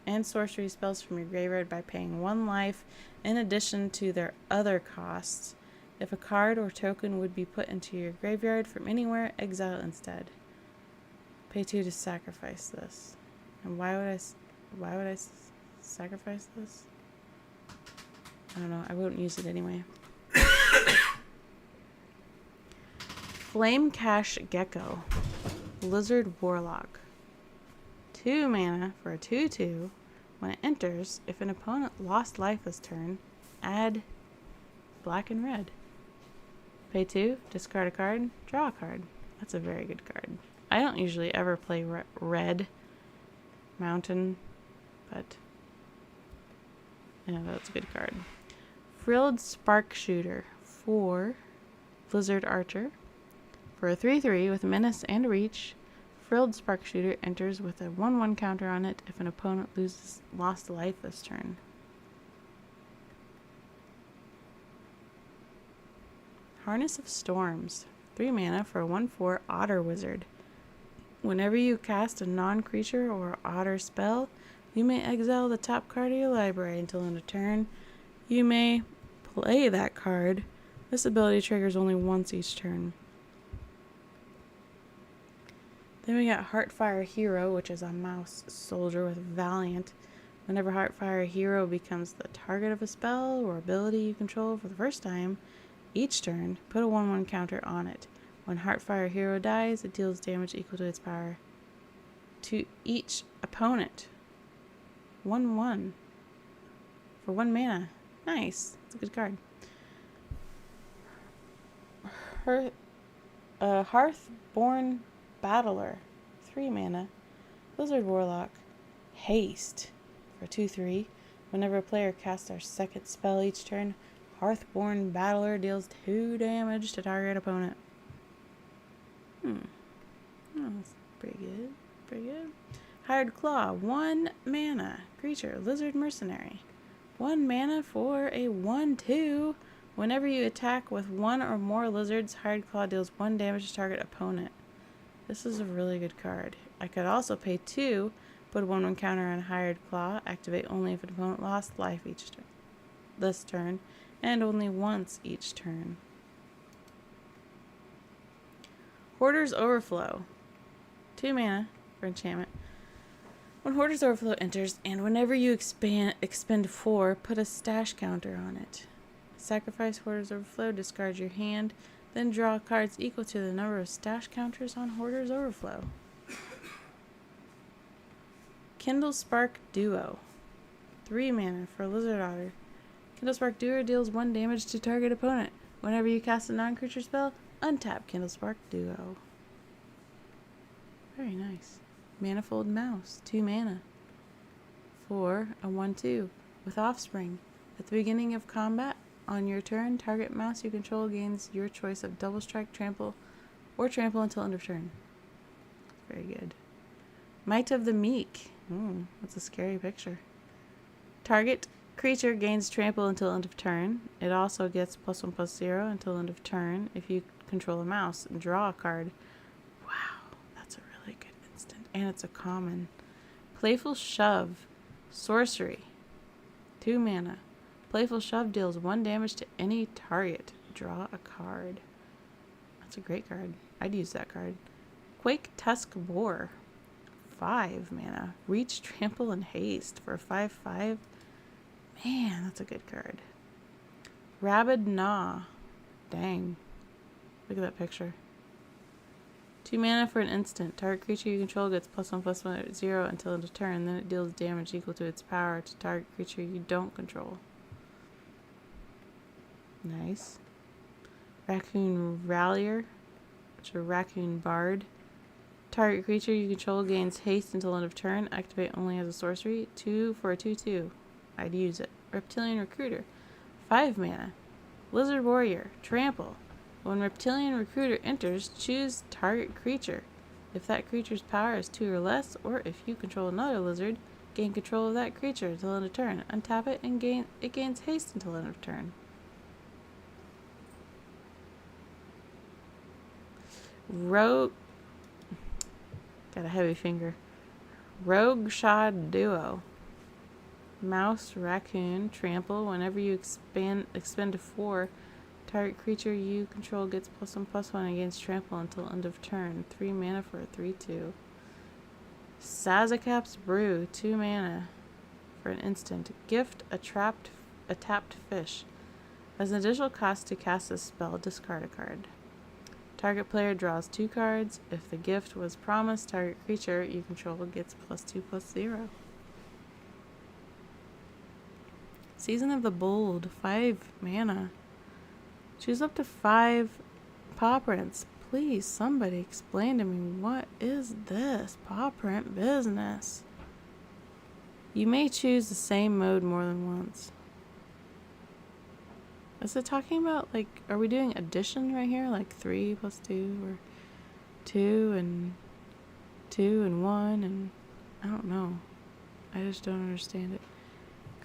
and sorcery spells from your graveyard by paying 1 life in addition to their other costs. If a card or token would be put into your graveyard from anywhere, exile instead. Pay 2 to sacrifice this. And why would I sacrifice this? I don't know. I wouldn't use it anyway. Flame Cash Gecko. Lizard Warlock. 2 mana for a 2/2. When it enters, if an opponent lost life this turn, add black and red. Pay 2, discard a card, draw a card. That's a very good card. I don't usually ever play red mountain, but yeah, that's a good card. Frilled Spark Shooter. 4 Blizzard Archer. For a 3/3 with menace and reach, Frilled Spark Shooter enters with a 1/1 counter on it if an opponent lost life this turn. Harness of Storms. 3 mana for a 1/4 Otter Wizard. Whenever you cast a non-creature or otter spell, you may exile the top card of your library until end of turn. You may play that card. This ability triggers only once each turn. Then we got Heartfire Hero, which is a mouse soldier with Valiant. Whenever Heartfire Hero becomes the target of a spell or ability you control for the first time each turn, put a 1/1 counter on it. When Heartfire Hero dies, it deals damage equal to its power to each opponent. 1/1 for 1 mana. Nice. That's a good card. Hearthborn Battler. 3 mana. Blizzard Warlock. Haste for 2/3. Whenever a player casts their second spell each turn, Hearthborn Battler deals 2 damage to target opponent. Oh, that's pretty good. Pretty good. Hired Claw. 1 mana. Creature. Lizard Mercenary. 1 mana for a 1/2. Whenever you attack with 1 or more lizards, Hired Claw deals 1 damage to target opponent. This is a really good card. I could also pay 2, put a 1/1 counter on Hired Claw, activate only if an opponent lost life each turn. This turn, and only once each turn. Hoarder's Overflow. 2 mana for enchantment. When Hoarder's Overflow enters, and whenever you expend 4, put a stash counter on it. Sacrifice Hoarder's Overflow, discard your hand, then draw cards equal to the number of stash counters on Hoarder's Overflow. Kindle Spark Duo. 3 mana for Lizard Otter. Kindle Spark Duo deals 1 damage to target opponent. Whenever you cast a non-creature spell, untap Kindle Spark Duo. Very nice. Manifold Mouse. 2 mana for a 1/2 with Offspring. At the beginning of combat, on your turn, target mouse you control gains your choice of Double Strike, Trample, or Trample until end of turn. Very good. Might of the Meek. That's a scary picture. Target creature gains Trample until end of turn. It also gets +1/+0 until end of turn if you control a mouse and draw a card. Wow, that's a really good instant. And it's a common. Playful Shove. Sorcery. 2 mana. Playful Shove deals 1 damage to any target. Draw a card. That's a great card. I'd use that card. Quake Tusk Boar. 5 mana. Reach, Trample, and Haste for a 5/5. Man, that's a good card. Rabid Gnaw. Dang. Look at that picture. 2 mana for an instant. Target creature you control gets +1/+0 until end of turn. Then it deals damage equal to its power to target creature you don't control. Nice. Raccoon Rallier, which is a Raccoon Bard. Target creature you control gains haste until end of turn. Activate only as a sorcery. 2 for a 2/2. I'd use it. Reptilian Recruiter. 5 mana. Lizard Warrior. Trample. When Reptilian Recruiter enters, choose target creature. If that creature's power is 2 or less, or if you control another lizard, gain control of that creature until end of turn. Untap it and it gains haste until end of turn. Rogue. Got a heavy finger. Rogue Shod Duo. Mouse, raccoon, trample. Whenever you expend a 4, target creature you control gets +1/+1 against trample until end of turn. 3 mana for a 3/2. Sazakap's Brew. 2 mana for an instant. Gift a tapped fish. As an additional cost to cast this spell, discard a card. Target player draws 2 cards. If the gift was promised, target creature you control gets +2/+0. Season of the Bold. 5 mana. Choose up to 5 paw prints. Please, somebody explain to me, what is this paw print business? You may choose the same mode more than once. Is it talking about, like, are we doing addition right here? Like 3 + 2, or 2 and 1, and I don't know. I just don't understand it.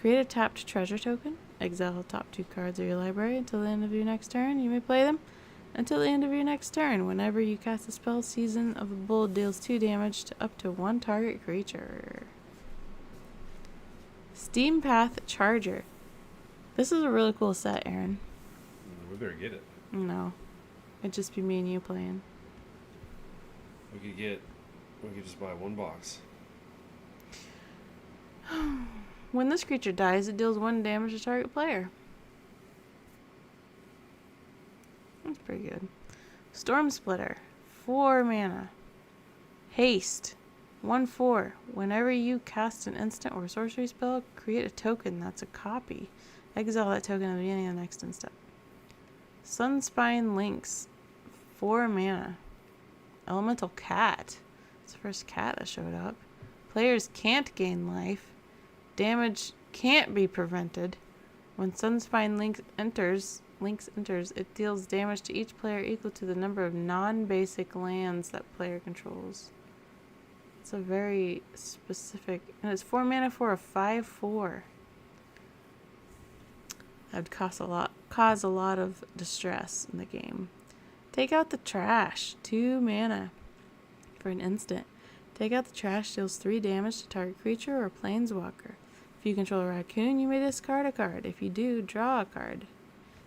Create a tapped treasure token. Exile the top 2 cards of your library until the end of your next turn. You may play them until the end of your next turn. Whenever you cast a spell, Season of the Bold deals 2 damage to up to 1 target creature. Steam Path Charger. This is a really cool set, Aaron. We better get it. No. It'd just be me and you playing. We could just buy 1 box. When this creature dies, it deals 1 damage to target player. That's pretty good. Storm Splitter. 4 mana. Haste. 1/4. Whenever you cast an instant or sorcery spell, create a token that's a copy. Exile that token at the beginning of the next instant. Sunspine Lynx. 4 mana. Elemental Cat. It's the first cat that showed up. Players can't gain life. Damage can't be prevented. When Sunspine Lynx enters, it deals damage to each player equal to the number of non-basic lands that player controls. It's a very specific, and it's 4 mana for a 5/4. That would cause a lot of distress in the game. Take out the trash. 2 mana for an instant. Take out the trash, deals 3 damage to target creature or planeswalker. If you control a raccoon, you may discard a card. If you do, draw a card.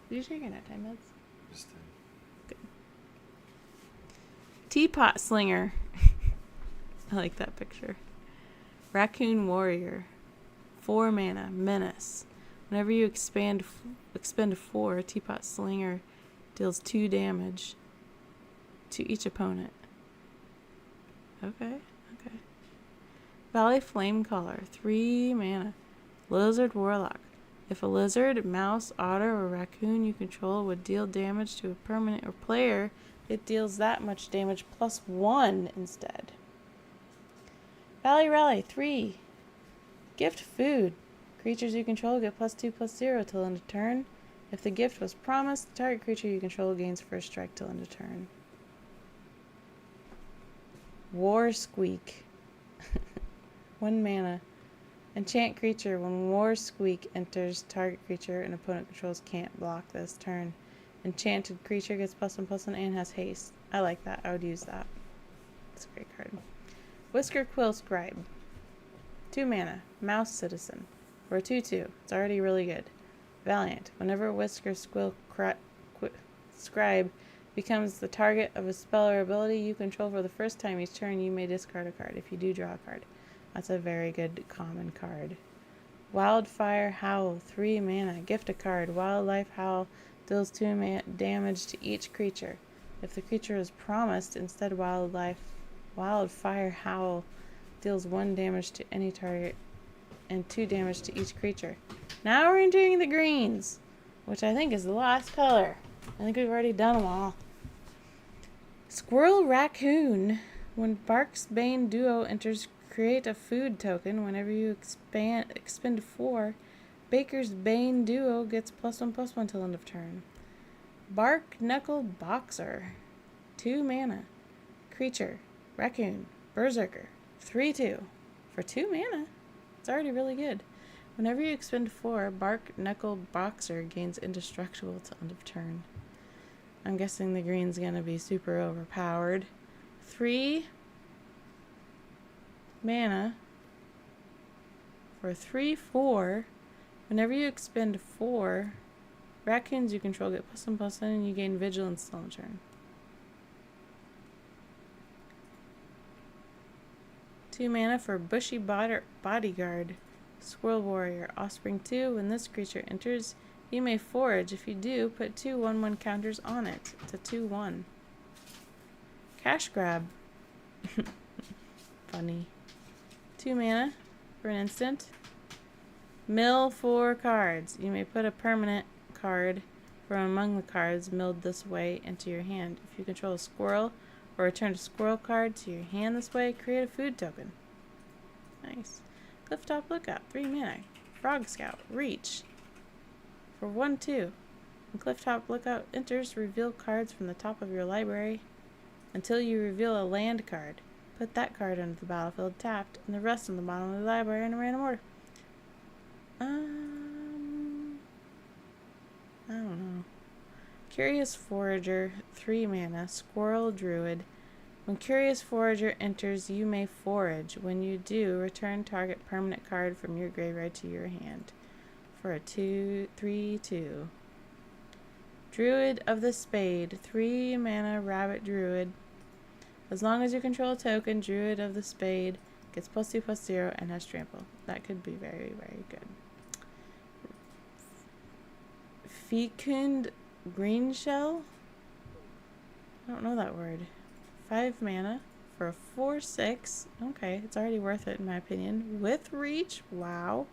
Did you take your night time meds? Just 10. Good. Teapot Slinger. I like that picture. Raccoon Warrior. 4 mana. Menace. Whenever you expend 4, Teapot Slinger deals 2 damage to each opponent. Okay. Valley Flamecaller. 3 mana. Lizard Warlock. If a lizard, mouse, otter, or raccoon you control would deal damage to a permanent or player, it deals that much damage +1 instead. Valley Rally. 3. Gift Food. Creatures you control get +2/+0 till end of turn. If the gift was promised, the target creature you control gains first strike till end of turn. War Squeak. 1 mana. Enchant creature. When War Squeak enters, target creature and opponent controls can't block this turn. Enchanted creature gets +1/+1 and has haste. I like that. I would use that. It's a great card. Whisker Quill Scribe. 2 mana. Mouse Citizen. For a 2/2. It's already really good. Valiant. Whenever Whisker Scribe becomes the target of a spell or ability you control for the first time each turn, you may discard a card. If you do, draw a card. That's a very good common card. Wildfire Howl. 3 mana. Gift a card. Wildlife Howl deals 2 damage to each creature. If the creature is promised, instead Wildfire Howl deals 1 damage to any target and 2 damage to each creature. Now we're entering the greens, which I think is the last color. I think we've already done them all. Squirrel Raccoon. When Bark's Bane Duo enters, create a food token. Whenever you expend 4, Baker's Bane Duo gets +1/+1 till end of turn. Bark Knuckle Boxer. 2 mana. Creature. Raccoon. Berserker. 3/2. For 2 mana. It's already really good. Whenever you expend 4, Bark Knuckle Boxer gains indestructible till end of turn. I'm guessing the green's gonna be super overpowered. 3 mana for 3/4. Whenever you expend 4 raccoons you control get +1/+1 and you gain vigilance on the turn. 2 mana for Bushy Bodyguard. Squirrel Warrior. Offspring 2. When this creature enters, you may forage. If you do, put 2 1/1 counters on it. It's a 2/1. Cash Grab. Funny. 2 mana for an instant. Mill 4 cards. You may put a permanent card from among the cards milled this way into your hand. If you control a squirrel or return a squirrel card to your hand this way, create a food token. Nice. Clifftop Lookout. 3 mana. Frog Scout. Reach. For 1/2. When Clifftop Lookout enters, reveal cards from the top of your library until you reveal a land card. Put that card into the battlefield tapped, and the rest on the bottom of the library in a random order. I don't know. Curious Forager, 3 mana, Squirrel Druid. When Curious Forager enters, you may forage. When you do, return target permanent card from your graveyard to your hand. For a 3/2. Druid of the Spade, 3 mana, Rabbit Druid. As long as you control a token, Druid of the Spade gets +2/+0 and has trample. That could be very, very good. Fecund Greenshell? I don't know that word. 5 mana for a 4/6. Okay, it's already worth it in my opinion. With reach? Wow.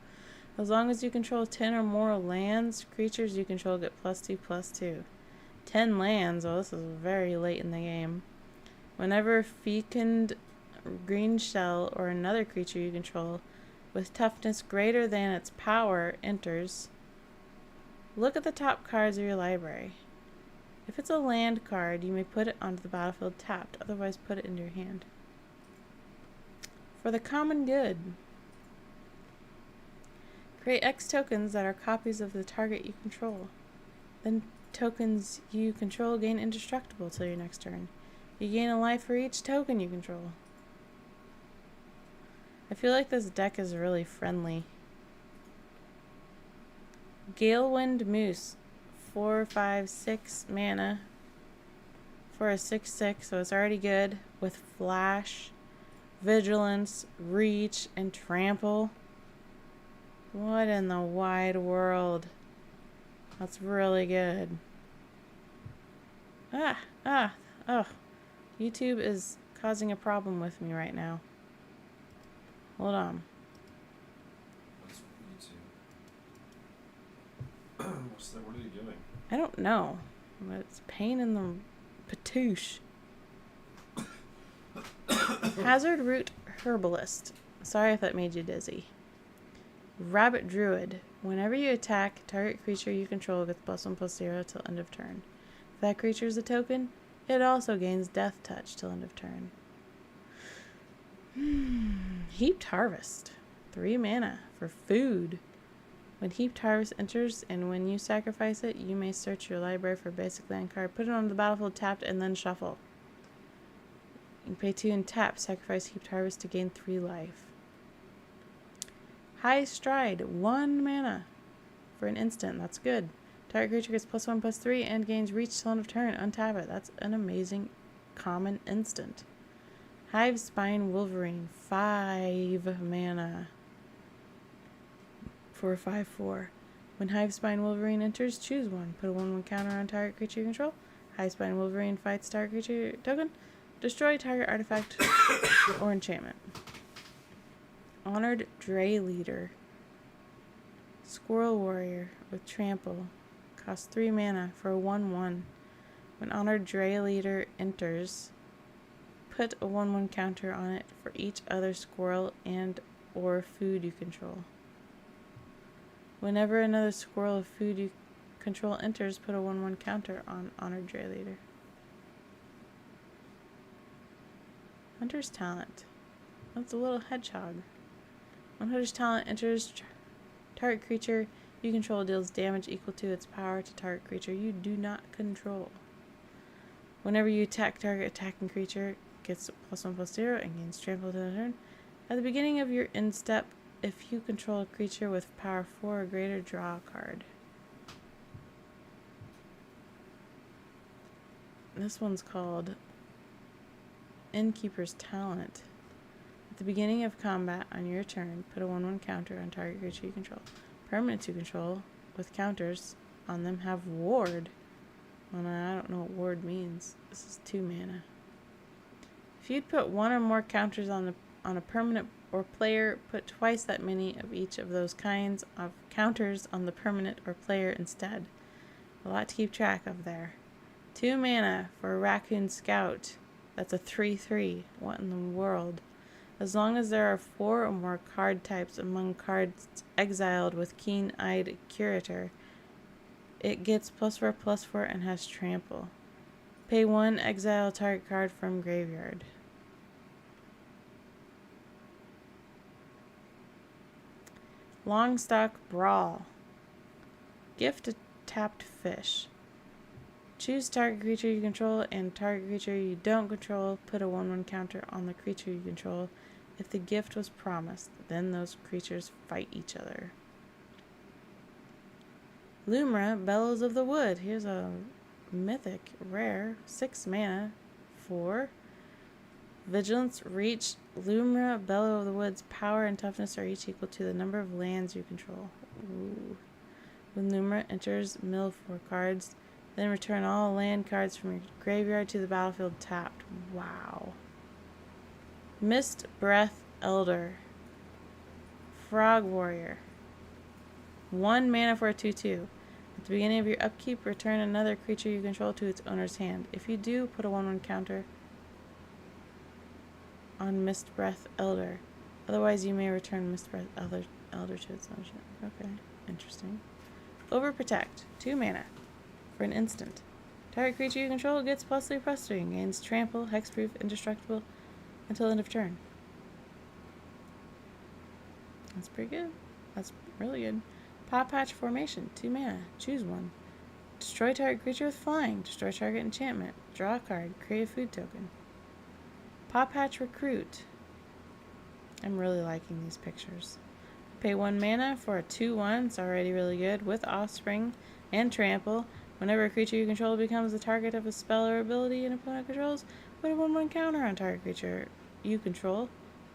As long as you control 10 or more lands, creatures you control get +2/+2. 10 lands? Well, this is very late in the game. Whenever Fecund Greenshell or another creature you control with toughness greater than its power enters, look at the top cards of your library. If it's a land card, you may put it onto the battlefield tapped, otherwise put it into your hand. For the common good. Create X tokens that are copies of the target you control. Then tokens you control gain indestructible till your next turn. You gain a life for each token you control. I feel like this deck is really friendly. Galewind Moose, 4, 5, 6 mana for a 6/6, so it's already good with Flash, Vigilance, Reach, and Trample. What in the wide world? That's really good. Oh. YouTube is causing a problem with me right now. Hold on. What's YouTube? What's that? What are you doing? I don't know. But it's pain in the patoosh. Hazard Root Herbalist. Sorry if that made you dizzy. Rabbit Druid. Whenever you attack, target creature you control gets +1/+0 till end of turn. If that creature is a token, it also gains Death Touch till end of turn. Heaped Harvest. 3 mana for food. When Heaped Harvest enters and when you sacrifice it, you may search your library for a basic land card, put it on the battlefield tapped, and then shuffle. You can pay 2 and tap, sacrifice Heaped Harvest to gain 3 life. High Stride. 1 mana for an instant. That's good. Target creature gets +1/+3 and gains reach till end of turn. Untap it. That's an amazing common instant. Hive Spine Wolverine. 5 mana for a 5/4. When Hive Spine Wolverine enters, choose one. Put a 1/1 counter on target creature you control. Hive Spine Wolverine fights target creature token. Destroy target artifact or enchantment. Honored Dray Leader. Squirrel Warrior with Trample. Costs 3 mana for a 1/1. When Honored Dray Leader enters, put a 1/1 counter on it for each other squirrel and or food you control. Whenever another squirrel or food you control enters, put a 1/1 counter on Honored Dray Leader. Hunter's Talent. That's a little hedgehog. When Hunter's Talent enters, target creature you control deals damage equal to its power to target creature you do not control. Whenever you attack, target attacking creature gets +1/+0 and gains trample to the turn. At the beginning of your end step, if you control a creature with power 4 or greater, draw a card. This one's called Innkeeper's Talent. At the beginning of combat on your turn, put a 1/1 counter on target creature you control. Permanents you control with counters on them have ward. Well, I don't know what ward means. This is 2 mana. If you'd put 1 or more counters on a permanent or player, put twice that many of each of those kinds of counters on the permanent or player instead. A lot to keep track of there. 2 mana for a Raccoon Scout. That's a 3/3. What in the world? As long as there are 4 or more card types among cards exiled with Keen-Eyed Curator, it gets +4/+4 and has trample. Pay 1, exile target card from graveyard. Longstock Brawl. Gift a tapped fish. Choose target creature you control and target creature you don't control. Put a 1/1 counter on the creature you control. If the gift was promised, then those creatures fight each other. Lumra, Bellows of the Wood. Here's a mythic, rare, 6 mana, 4. Vigilance, Reach. Lumra, Bellow of the Wood's power and toughness are each equal to the number of lands you control. Ooh. When Lumra enters, mill 4 cards. Then return all land cards from your graveyard to the battlefield tapped. Wow. Mist Breath Elder. Frog Warrior. 1 mana for a 2/2. At the beginning of your upkeep, return another creature you control to its owner's hand. If you do, put a 1/1 counter on Mist Breath Elder. Otherwise, you may return Mist Breath Elder to its owner's hand. Okay, interesting. Overprotect. 2 mana. For an instant. Target creature you control gets +3/+3 and gains trample, hexproof, indestructible until end of turn. That's pretty good. That's really good. Paw Patch Formation. 2 mana. Choose one. Destroy target creature with flying. Destroy target enchantment. Draw a card. Create a food token. Paw Patch Recruit. I'm really liking these pictures. Pay 1 mana for a 2/1. It's already really good. With Offspring and Trample. Whenever a creature you control becomes the target of a spell or ability an opponent controls, put a 1/1 counter on target creature you control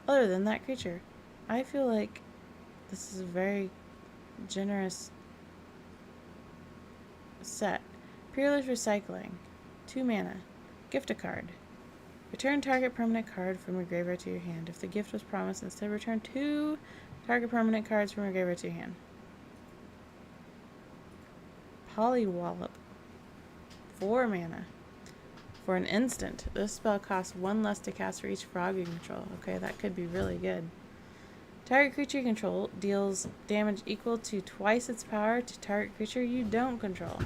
other than that creature. I feel like this is a very generous set. Peerless Recycling. 2 mana. Gift a card. Return target permanent card from your graveyard to your hand. If the gift was promised, instead return 2 target permanent cards from your graveyard to your hand. Polywallop. 4 mana. For an instant. This spell costs 1 less to cast for each frog you control. Okay, that could be really good. Target creature you control deals damage equal to twice its power to target creature you don't control.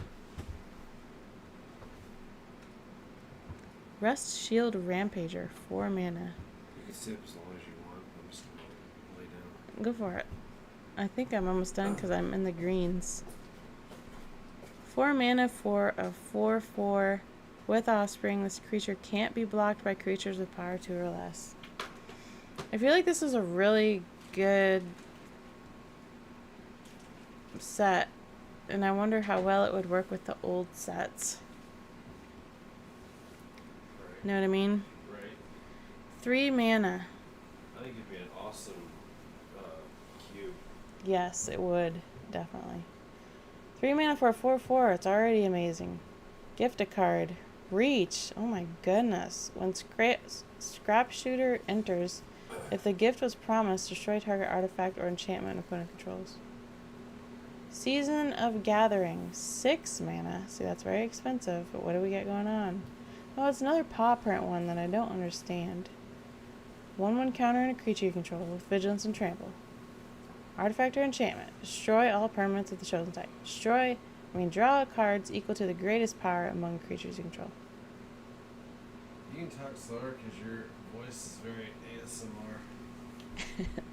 Rust Shield Rampager. 4 mana. You can sip as long as you want. I'm just going to lay down. Go for it. I think I'm almost done because I'm in the greens. 4 mana for a 4/4 with Offspring. This creature can't be blocked by creatures with power 2 or less. I feel like this is a really good set, and I wonder how well it would work with the old sets. Right. You know what I mean? Right. 3 mana. I think it'd be an awesome cube. Yes, it would. Definitely. 3 mana for a 4/4. It's already amazing. Gift a card. Reach. Oh my goodness. When Scrap Shooter enters, if the gift was promised, destroy target artifact or enchantment opponent controls. Season of Gathering. 6 mana. See, that's very expensive, but what do we get going on? Oh, it's another paw print one that I don't understand. 1/1 counter on a creature you control with vigilance and trample. Artifact or enchantment. Destroy all permanents of the chosen type. Draw cards equal to the greatest power among creatures you control. You can talk slower because your voice is very ASMR.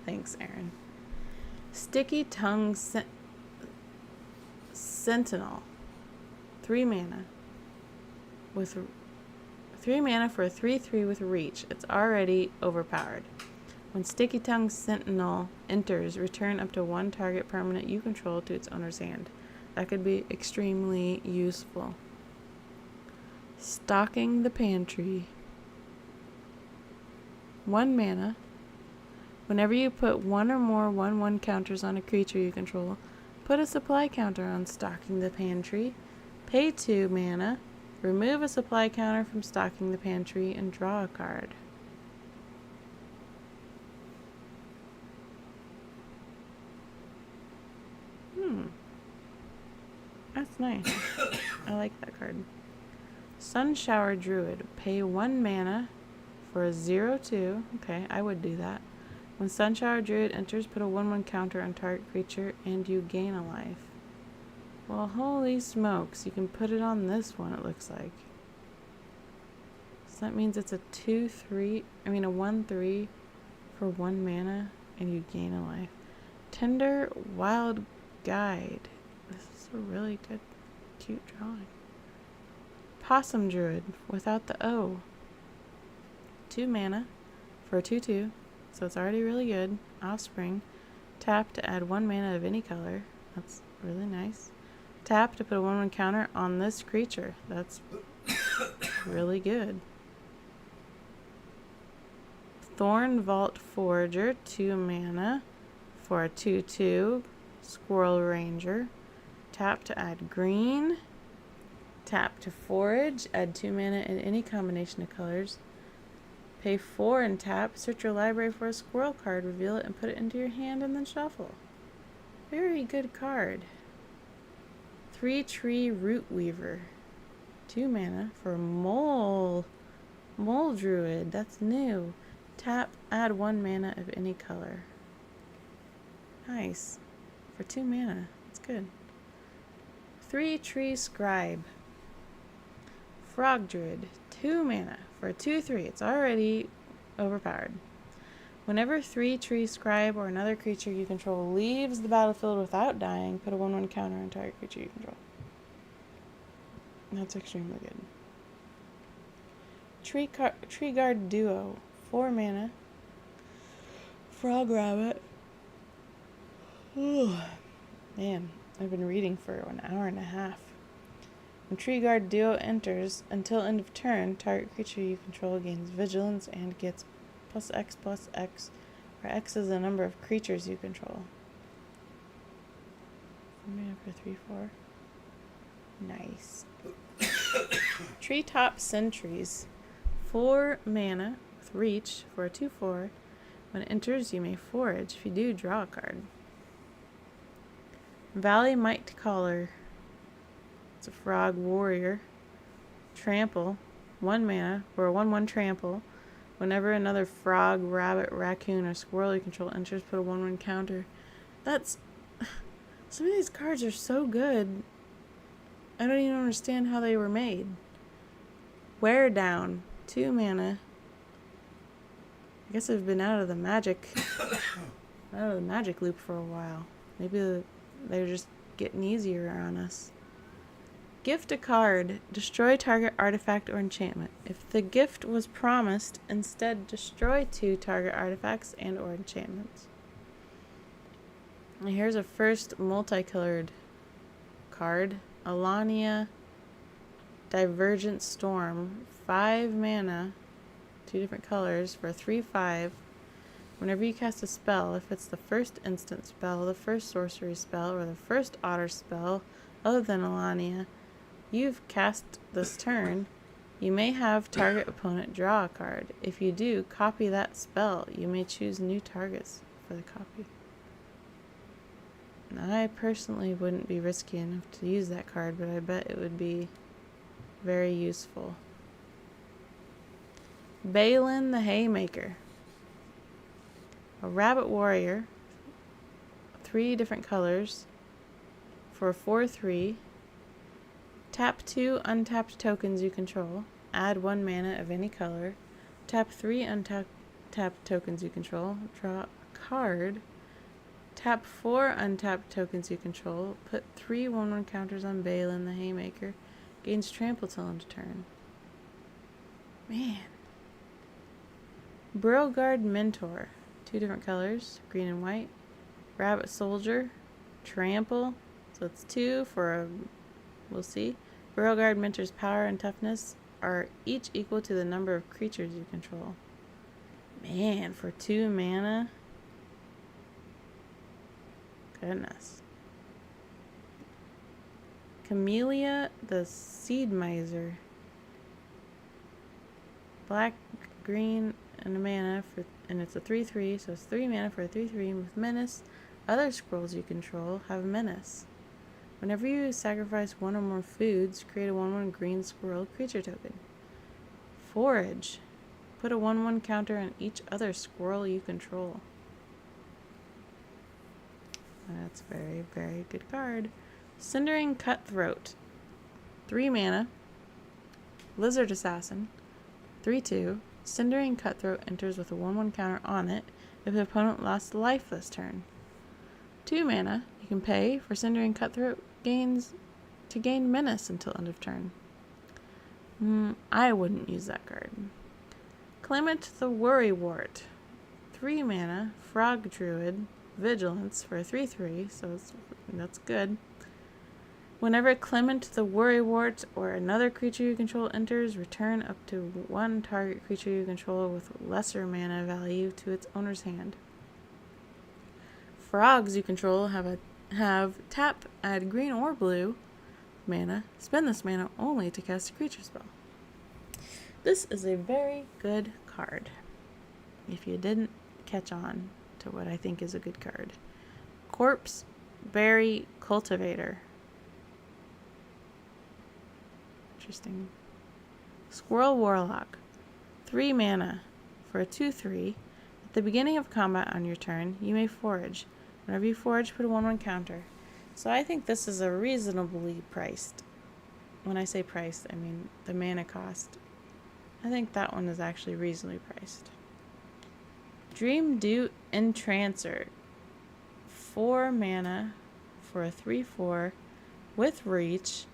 Thanks, Aaron. Sticky Tongue Sentinel. 3 mana. With 3 mana for a 3/3 with Reach. It's already overpowered. When Sticky Tongue Sentinel enters, return up to one target permanent you control to its owner's hand. That could be extremely useful. Stocking the Pantry. 1 mana. Whenever you put one or more 1/1 counters on a creature you control, put a supply counter on Stocking the Pantry. Pay 2 mana. Remove a supply counter from Stocking the Pantry and draw a card. That's nice. I like that card. Sunshower Druid. Pay 1 mana for a 0/2. Okay, I would do that. When Sunshower Druid enters, put a 1/1 counter on target creature and you gain a life. Well, holy smokes. You can put it on this one, it looks like. So that means it's a 1/3 for 1 mana and you gain a life. Tender Wild Guide. This is a really good, cute drawing. Possum Druid without the O. 2 mana for a 2/2, so it's already really good. Offspring. Tap to add 1 mana of any color. That's really nice. Tap to put a 1/1 counter on this creature. That's really good. Thorn Vault Forager. 2 mana for a 2/2. Squirrel Ranger. Tap to add green. Tap to forage. Add 2 mana in any combination of colors. Pay 4 and tap. Search your library for a squirrel card. Reveal it and put it into your hand and then shuffle. Very good card. 3 Tree Root Weaver. 2 mana for a Mole Druid. That's new. Tap. Add 1 mana of any color. Nice. For 2 mana. That's good. 3 Tree Scribe. Frog Druid. 2 mana for a 2/3. It's already overpowered. Whenever 3 Tree Scribe or another creature you control leaves the battlefield without dying, put a 1/1 counter on target creature you control. That's extremely good. Tree Guard Duo. 4 mana. Frog Rabbit. Ooh, man, I've been reading for an hour and a half. When Tree Guard Duo enters, until end of turn, target creature you control gains vigilance and gets +X, where X is the number of creatures you control. 4 mana for 3/4. Nice. Treetop Sentries. 4 mana with reach for a 2/4. When it enters, you may forage. If you do, draw a card. Valley Might Caller. It's a frog warrior. Trample. 1 mana for a 1/1 trample. Whenever another frog, rabbit, raccoon, or squirrel you control enters, put a 1/1 counter. That's... Some of these cards are so good. I don't even understand how they were made. Wear Down. 2 mana. I guess I've been out of the magic loop for a while. Maybe they're just getting easier on us. Gift a card. Destroy target artifact or enchantment. If the gift was promised, instead destroy 2 target artifacts and or enchantments. And here's a first multicolored card. Alania Divergent Storm. 5 mana. 2 different colors for a 3/5. Whenever you cast a spell, if it's the first instant spell, the first sorcery spell, or the first otter spell other than Alania you've cast this turn, you may have target opponent draw a card. If you do, copy that spell. You may choose new targets for the copy. Now, I personally wouldn't be risky enough to use that card, but I bet it would be very useful. Balin the Haymaker. A rabbit warrior. 3 different colors for a 4/3. Tap 2 untapped tokens you control. Add 1 mana of any color. Tap 3 untapped tokens you control. Draw a card. Tap 4 untapped tokens you control. Put 3 1/1 counters on Balin the Haymaker. Gains trample till end of turn. Man. Burrowguard Mentor. 2 different colors, green and white. Rabbit Soldier, Trample, so it's 2 for a, we'll see. Beauregard Minter's power and toughness are each equal to the number of creatures you control. Man, for 2 mana? Goodness. Camellia the Seed Miser. Black, green, and a mana for, and it's a 3/3, so it's 3 mana for a 3/3 with menace. Other scrolls you control have menace. Whenever you sacrifice 1 or more foods, create a 1/1 green squirrel creature token. Forage. Put a 1/1 counter on each other squirrel you control. That's a very, very good card. Cindering Cutthroat. 3 mana. Lizard Assassin. 3/2. Cindering Cutthroat enters with a 1/1 counter on it if the opponent lost life this turn. 2 mana. You can pay for Cindering Cutthroat to gain menace until end of turn. I wouldn't use that card. Clement the Worrywart. 3 mana. Frog Druid. Vigilance for a 3/3, so that's good. Whenever Clement the Worrywart or another creature you control enters, return up to 1 target creature you control with lesser mana value to its owner's hand. Frogs you control have tap, add green or blue mana. Spend this mana only to cast a creature spell. This is a very good card, if you didn't catch on to what I think is a good card. Corpse Berry Cultivator. Interesting. Squirrel Warlock. 3 mana for a 2/3. At the beginning of combat on your turn, you may forage. Whenever you forage, put a 1/1 counter. So I think this is a reasonably priced. When I say priced, I mean the mana cost. I think that one is actually reasonably priced. Dream Dew Entrancer. 4 mana for a 3/4 with reach.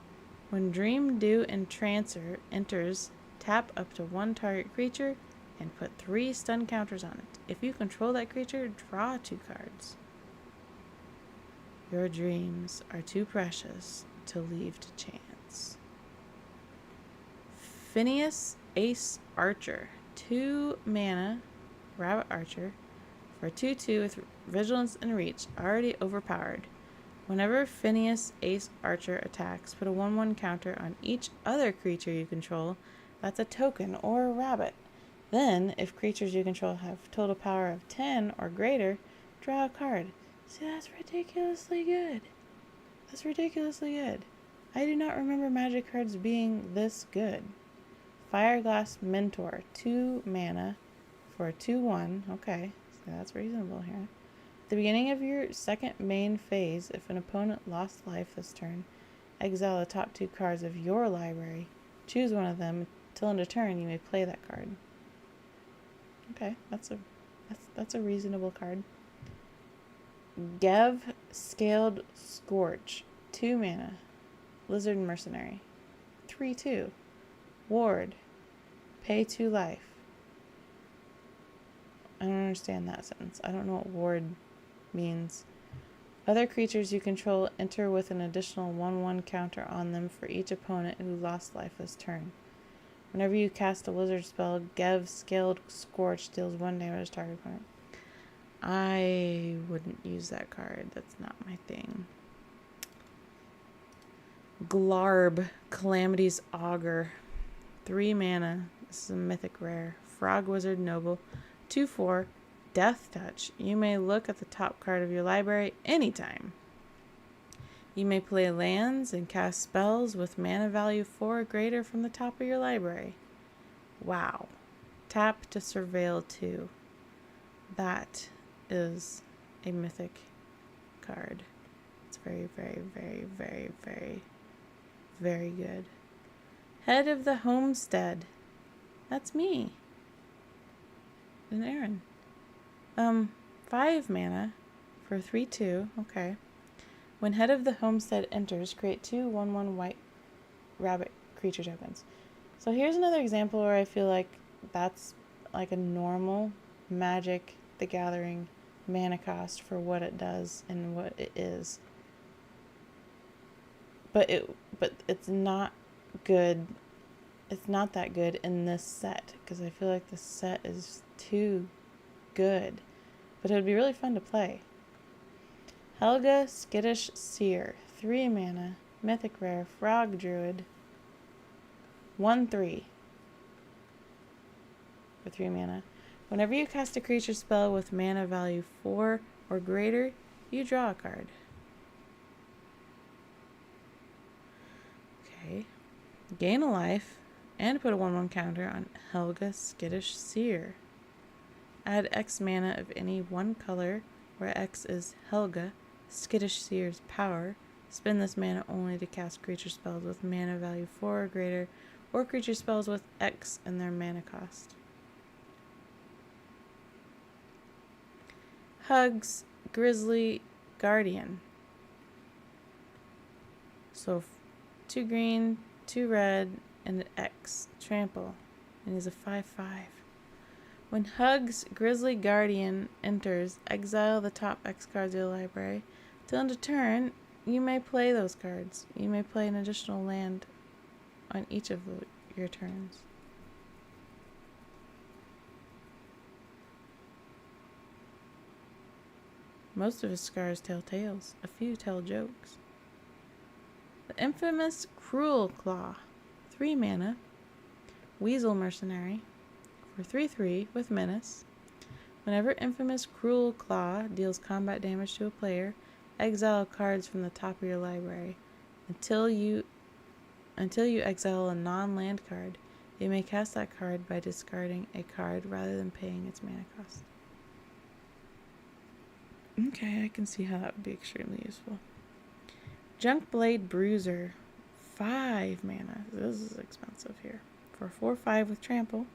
When Dream Dew Entrancer enters, tap up to 1 target creature and put 3 stun counters on it. If you control that creature, draw 2 cards. Your dreams are too precious to leave to chance. Phineas Ace Archer. 2 mana, Rabbit Archer, for 2/2 with Vigilance and Reach, already overpowered. Whenever Phineas Ace Archer attacks, put a 1/1 counter on each other creature you control that's a token or a rabbit. Then, if creatures you control have total power of 10 or greater, draw a card. See, that's ridiculously good. That's ridiculously good. I do not remember Magic cards being this good. Fireglass Mentor. 2 mana for a 2/1. Okay, so that's reasonable here. At the beginning of your second main phase, if an opponent lost life this turn, exile the top 2 cards of your library. Choose one of them. Till end of turn, you may play that card. Okay, that's a reasonable card. Gev Scaled Scorch. 2 mana. Lizard Mercenary. 3/2. Ward. Pay 2 life. I don't understand that sentence. I don't know what ward means. Other creatures you control enter with an additional 1/1 counter on them for each opponent who lost life this turn. Whenever you cast a wizard spell, Gev Scaled Scorch deals 1 damage to target opponent. I wouldn't use that card. That's not my thing. Glarb, Calamity's Augur. 3 mana. This is a mythic rare. Frog Wizard Noble. 2/4. Death Touch. You may look at the top card of your library anytime. You may play lands and cast spells with mana value 4 or greater from the top of your library. Wow. Tap to Surveil 2. That is a mythic card. It's very, very, very, very, very, very good. Head of the Homestead. That's me. And Aaron. 5 mana for 3/2. Okay. When Head of the Homestead enters, create 2 1/1 white rabbit creature tokens. So here's another example where I feel like that's like a normal Magic the Gathering mana cost for what it does and what it is. But it's not good. It's not that good in this set because I feel like this set is too good. But it would be really fun to play. Helga, Skittish Seer, 3 mana, mythic rare, frog druid, 1/3 for 3 mana. Whenever you cast a creature spell with mana value 4 or greater, you draw a card. Okay. Gain a life and put a 1/1 counter on Helga, Skittish Seer. Add X mana of any one color, where X is Helga, Skittish Seer's power. Spend this mana only to cast creature spells with mana value 4 or greater, or creature spells with X in their mana cost. Hugs, Grizzly Guardian. So 2 green, 2 red, and an X. Trample. And he's a 5/5. When Hugs, Grizzly Guardian enters, exile the top X cards of your library. Till end of turn, you may play those cards. You may play an additional land on each of your turns. Most of his scars tell tales. A few tell jokes. The infamous Cruel Claw. 3 mana. Weasel Mercenary. For 3/3 with Menace. Whenever Infamous Cruel Claw deals combat damage to a player, exile cards from the top of your library. Until you exile a non-land card, you may cast that card by discarding a card rather than paying its mana cost. Okay, I can see how that would be extremely useful. Junkblade Bruiser, 5 mana. This is expensive here. For 4/5 with Trample.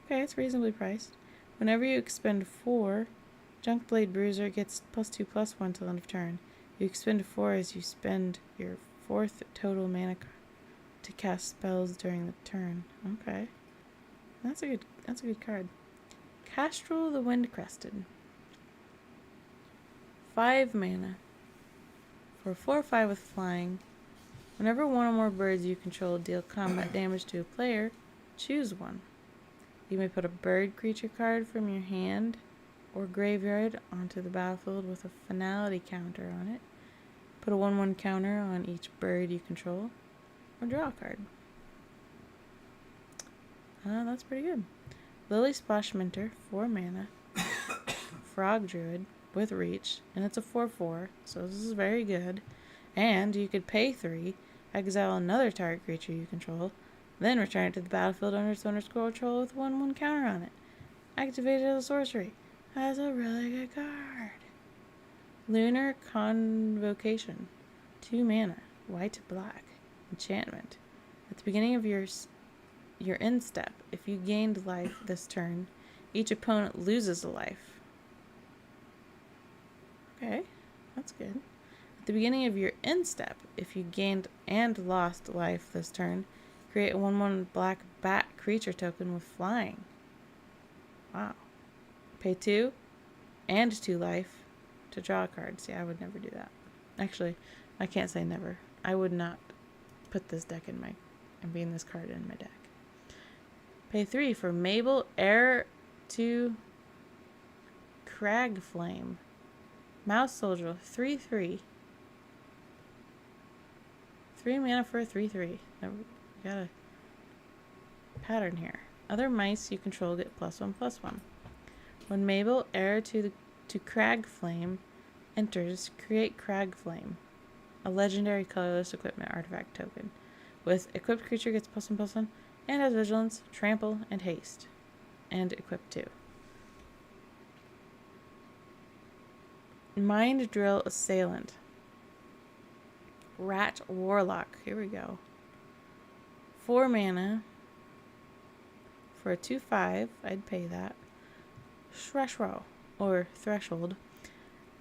Okay, it's reasonably priced. Whenever you expend 4, Junkblade Bruiser gets +2/+1 till end of turn. You expend 4 as you spend your 4th total mana to cast spells during the turn. Okay, that's a good card. Castrel the Windcrested, 5 mana. For 4/5 with Flying. Whenever one or more birds you control deal combat damage to a player, choose one. You may put a bird creature card from your hand or graveyard onto the battlefield with a finality counter on it. Put a 1/1 counter on each bird you control, or draw a card. That's pretty good. Lily Splash Minter, 4 mana. Frog Druid with Reach, and it's a 4/4, so this is very good. And you could pay 3, exile another target creature you control, then return it to the battlefield under its owner's control with 1/1 counter on it. Activate it as a sorcery. That's a really good card. Lunar Convocation, 2 mana, white black, enchantment. At the beginning of your end step, if you gained life this turn, each opponent loses a life. Okay, that's good. At the beginning of your end step, if you gained and lost life this turn, create a 1/1 black bat creature token with Flying. Wow. Pay 2 and 2 life to draw a card. See, I would never do that. Actually, I can't say never. I would not put this deck in this card in my deck. Pay 3 for Mabel, heir to Cragflame. Mouse Soldier, 3/3. 3 mana for a 3/3. Got a pattern here. Other mice you control get +1/+1. When Mabel, heir to Cragflame, enters, create Cragflame, a legendary colorless equipment artifact token. With equipped creature gets +1/+1 and has vigilance, trample, and haste. And equipped 2. Mind Drill Assailant. Rat Warlock. Here we go. 4 mana. For a 2/5, I'd pay that. Threshold.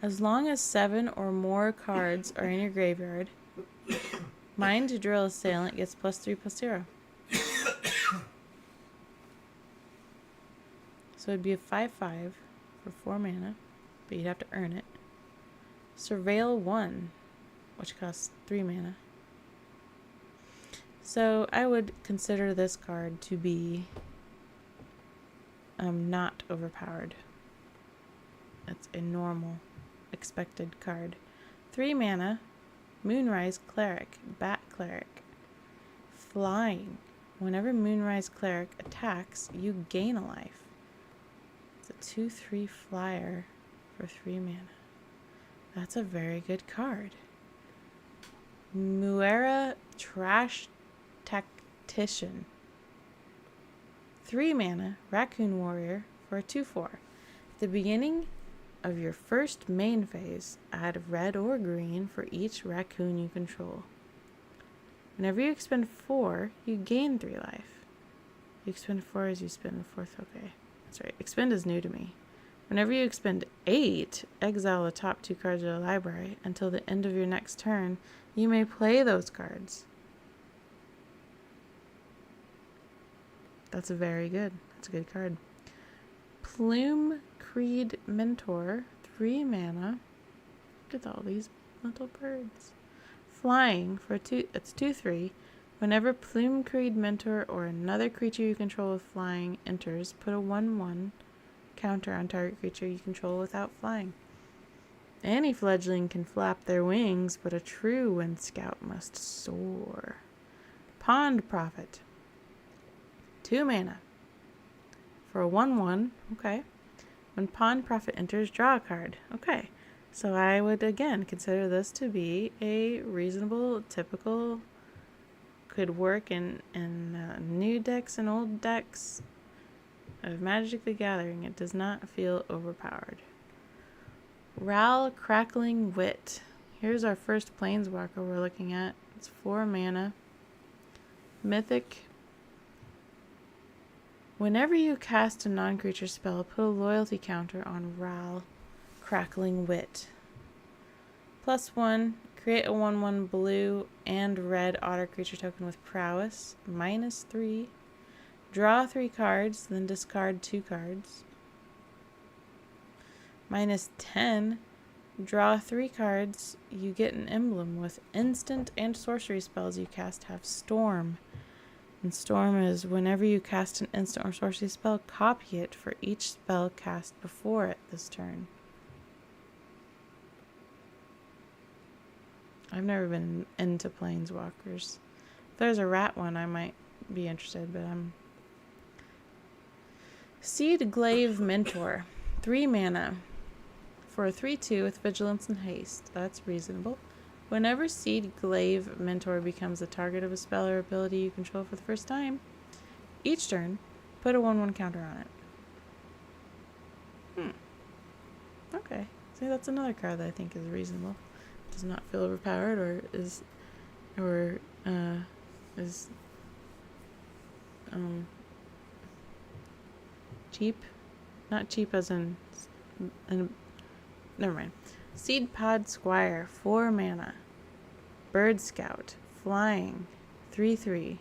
As long as 7 or more cards are in your graveyard, Mind Drill Assailant gets +3/+0. So it'd be a 5/5 for 4 mana, but you'd have to earn it. Surveil 1, which costs 3 mana. So I would consider this card to be not overpowered. It's a normal, expected card. 3 mana, Moonrise Cleric, Bat Cleric. Flying. Whenever Moonrise Cleric attacks, you gain a life. It's a 2/3 flyer for 3 mana. That's a very good card. Muera Trash Tactician. 3 mana, Raccoon Warrior for a 2/4. At the beginning of your first main phase, add red or green for each raccoon you control. Whenever you expend 4, you gain 3 life. You expend 4 as you spend the 4th. Okay, that's right. Expend is new to me. Whenever you expend 8, exile the top 2 cards of the library. Until the end of your next turn, you may play those cards. That's very good. That's a good card. Plume Creed Mentor, 3 mana. Look at all these little birds. Flying for it's 2/3. Whenever Plume Creed Mentor or another creature you control with flying enters, put a 1/1 counter on target creature you control without flying. Any fledgling can flap their wings, but a true Wind Scout must soar. Pond Prophet. 2 mana. For a 1/1, okay. When Pond Prophet enters, draw a card. Okay. So I would, again, consider this to be a reasonable, typical, could work in new decks and old decks of Magic the Gathering. It does not feel overpowered. Ral Crackling Wit. Here's our first Planeswalker we're looking at. It's 4 mana. Mythic. Whenever you cast a non-creature spell, put a loyalty counter on Ral Crackling Wit. +1, create a 1/1 blue and red otter creature token with prowess. -3. Draw 3 cards, then discard 2 cards. -10. Draw 3 cards. You get an emblem with instant and sorcery spells you cast have Storm. And Storm is whenever you cast an instant or sorcery spell, copy it for each spell cast before it this turn. I've never been into Planeswalkers. If there's a rat one, I might be interested, but I'm... Seed Glaive Mentor. 3 mana. For a 3/2 with Vigilance and Haste. That's reasonable. Whenever Seed Glaive Mentor becomes the target of a spell or ability you control for the first time, each turn, put a 1/1 counter on it. Okay. See, that's another card that I think is reasonable. Does not feel overpowered or is cheap. Not cheap as in never mind. Seed Pod Squire, 4 mana. Bird Scout, flying, 3/3.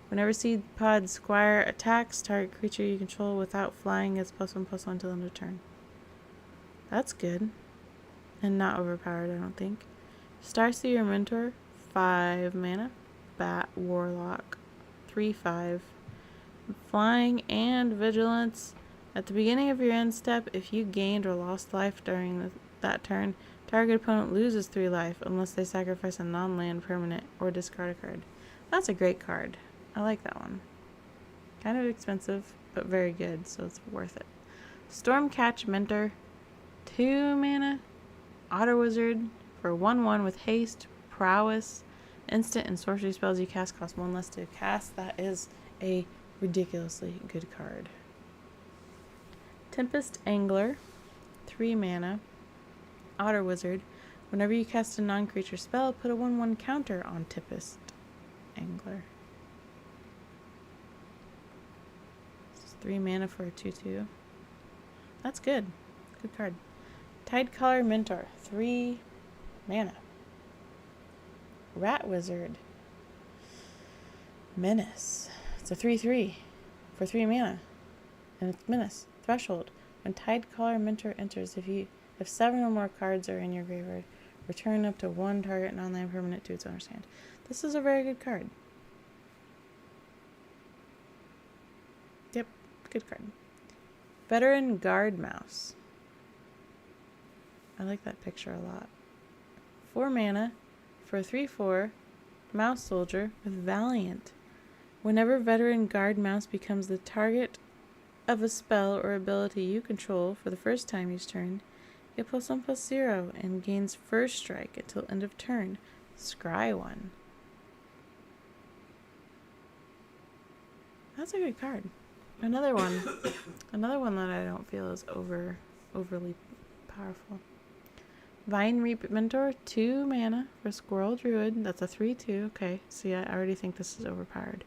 Whenever Seed Pod Squire attacks, target creature you control without flying gets +1/+1 till end of turn. That's good. And not overpowered, I don't think. Starseer Mentor, 5 mana. Bat Warlock, 3/5. Flying and Vigilance. At the beginning of your end step, if you gained or lost life during that turn, target opponent loses 3 life unless they sacrifice a non-land permanent or discard a card. That's a great card. I like that one. Kind of expensive, but very good, so it's worth it. Stormcatch Mentor, 2 mana. Otter Wizard for 1/1 with haste, prowess, instant and sorcery spells you cast cost 1 less to cast. That is a ridiculously good card. Tempest Angler, 3 mana. Otter Wizard. Whenever you cast a non-creature spell, put a 1/1 counter on Tempest Angler. It's 3 mana for a 2/2. That's good. Good card. Tidecaller Mentor, 3 mana. Rat Wizard. Menace. It's a 3/3 for 3 mana. And it's Menace. Threshold. When Tidecaller Mentor enters, if 7 or more cards are in your graveyard, return up to 1 target non-land permanent to its owner's hand. This is a very good card. Yep, good card. Veteran Guard Mouse. I like that picture a lot. 4 mana for a 3/4 Mouse Soldier with Valiant. Whenever Veteran Guard Mouse becomes the target of a spell or ability you control for the first time each turn, get +1/+0 and gains first strike until end of turn. Scry 1. That's a good card. Another one that I don't feel is overly powerful. Vine Reap Mentor, 2 mana for Squirrel Druid. That's a 3/2. Okay, see, I already think this is overpowered.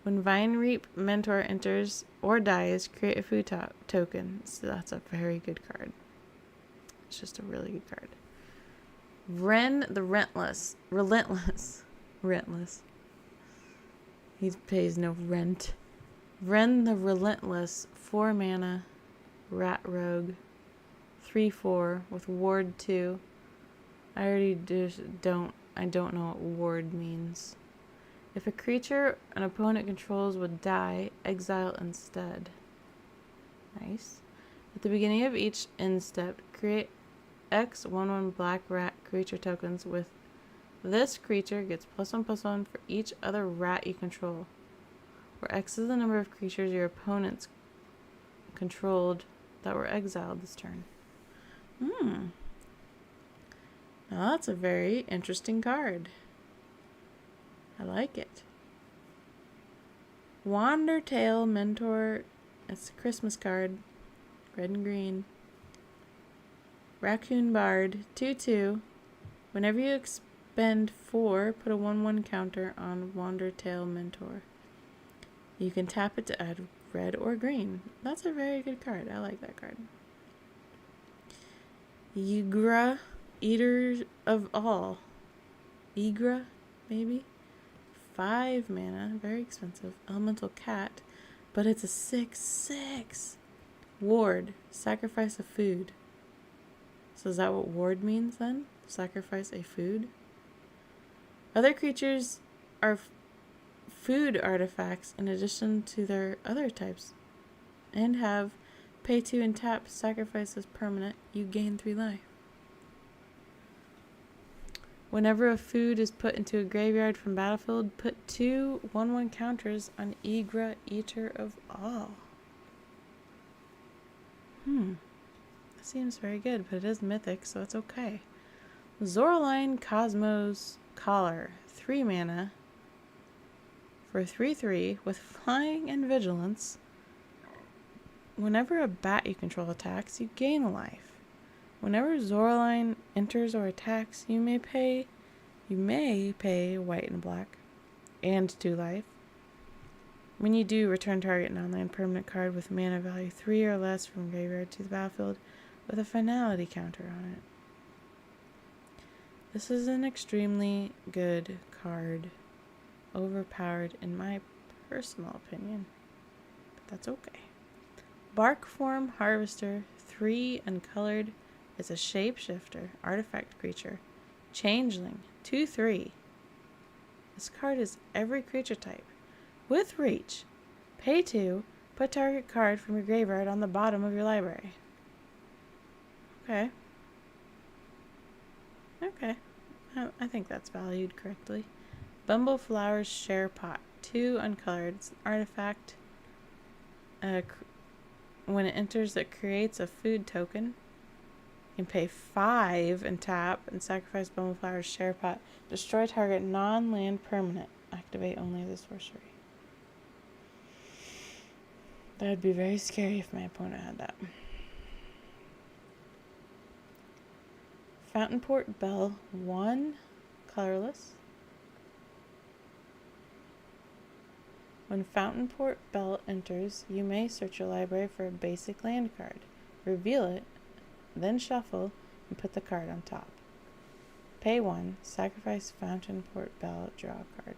When Vine Reap Mentor enters or dies, create a food token. So that's a very good card. It's just a really good card. Ren the Relentless. He pays no rent. Ren the Relentless, 4 mana, Rat Rogue, 3/4 with Ward 2. I don't know what Ward means. If a creature an opponent controls would die, exile instead. Nice. At the beginning of each end step, create X 1/1 black rat creature tokens with this creature gets +1/+1 for each other rat you control, where X is the number of creatures your opponents controlled that were exiled this turn. Now that's a very interesting card. I like it. Wandertail Mentor. It's a Christmas card. Red and green. Raccoon Bard. 2/2. Whenever you expend 4, put a 1/1 counter on Wandertail Mentor. You can tap it to add red or green. That's a very good card. I like that card. Ygra, Eater of All. Ygra, maybe? 5 mana, very expensive. Elemental Cat, but it's a 6/6. Ward, sacrifice a food. So is that what ward means then? Sacrifice a food? Other creatures are food artifacts in addition to their other types, and have pay 2 and tap, sacrifice as permanent, you gain 3 life. Whenever a food is put into a graveyard from battlefield, put 2 1/1 counters on Ygra, Eater of All. That seems very good, but it is mythic, so it's okay. Zoraline Cosmos Collar, 3 mana for 3/3 with flying and vigilance. Whenever a bat you control attacks, you gain a life. Whenever Zoraline enters or attacks, you may pay white and black and 2 life. When you do, return target non-land permanent card with mana value 3 or less from graveyard to the battlefield with a finality counter on it. This is an extremely good card. Overpowered in my personal opinion, but that's okay. Barkform Harvester, 3 uncolored, is a shapeshifter, artifact creature. Changeling, 2/3. This card is every creature type. With reach, pay 2, put target card from your graveyard on the bottom of your library. Okay. I think that's valued correctly. Bumbleflower's Share Pot, 2 uncolored. It's an artifact. When it enters, it creates a food token. You can pay 5 and tap and sacrifice Bumbleflower's Share Pot. Destroy target non-land permanent. Activate only as a sorcery. That would be very scary if my opponent had that. Fountainport Bell, 1 colorless. When Fountainport Bell enters, you may search your library for a basic land card, reveal it, then shuffle, and put the card on top. Pay 1, sacrifice Fountainport Bell, draw a card.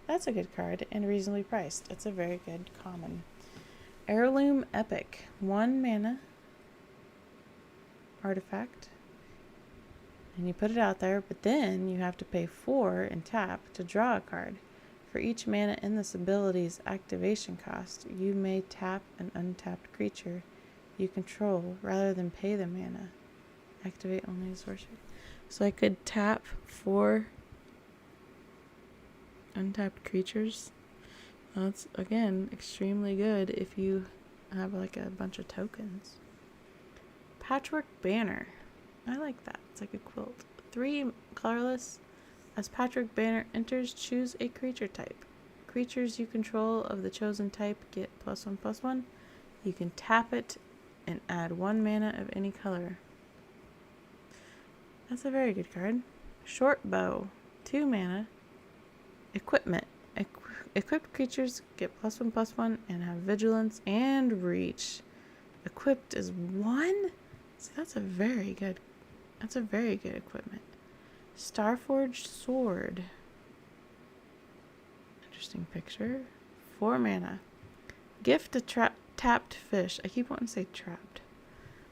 That's a good card and reasonably priced. It's a very good common. Heirloom Epic, 1 mana artifact. And you put it out there, but then you have to pay 4 and tap to draw a card. For each mana in this ability's activation cost, you may tap an untapped creature you control rather than pay the mana. Activate only a sorcery. So I could tap 4 untapped creatures. That's, again, extremely good if you have like a bunch of tokens. Patchwork Banner. I like that. It's like a quilt. 3 colorless. As Patchwork Banner enters, choose a creature type. Creatures you control of the chosen type get +1/+1. You can tap it and add 1 mana of any color. That's a very good card. Short Bow. 2 mana. Equipment. Equipped creatures get +1/+1 and have vigilance and reach. Equipped is 1? So that's a very good equipment. Starforged Sword. Interesting picture. 4 mana. Gift a tapped fish. I keep wanting to say trapped.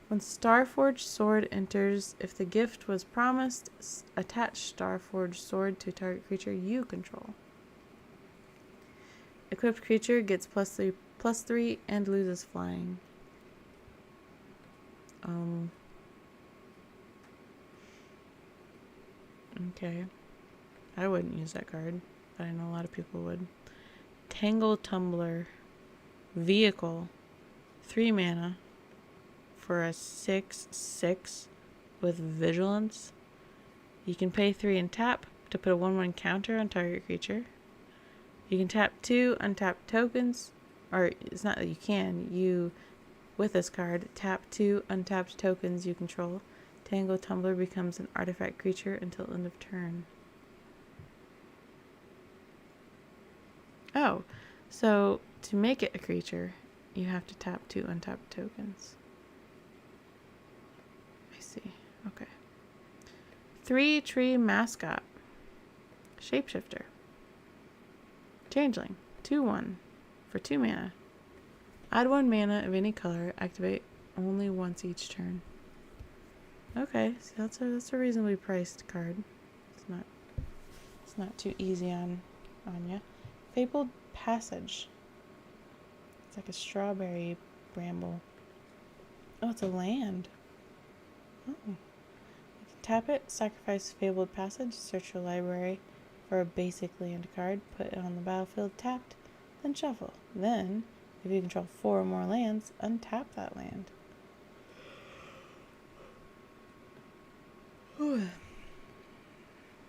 When Starforged Sword enters, if the gift was promised, attach Starforged Sword to target creature you control. Equipped creature gets +3 and loses flying. Okay. I wouldn't use that card, but I know a lot of people would. Tangle Tumbler. Vehicle. 3 mana for a 6/6 with vigilance. You can pay 3 and tap to put a 1/1 counter on target creature. You can tap 2 untapped tokens, or it's not that you can, with this card, tap 2 untapped tokens you control. Tangle Tumbler becomes an artifact creature until end of turn. Oh, so to make it a creature, you have to tap 2 untapped tokens. I see. Okay. 3 Tree Mascot. Shapeshifter. Changeling. 2/1 for 2 mana. Add 1 mana of any color. Activate only once each turn. Okay, so that's a reasonably priced card. It's not too easy on ya. Fabled Passage. It's like a strawberry bramble. Oh, it's a land. Oh. You can tap it, sacrifice Fabled Passage, search your library for a basic land card, put it on the battlefield tapped, then shuffle. Then, if you control 4 or more lands, untap that land. Ooh.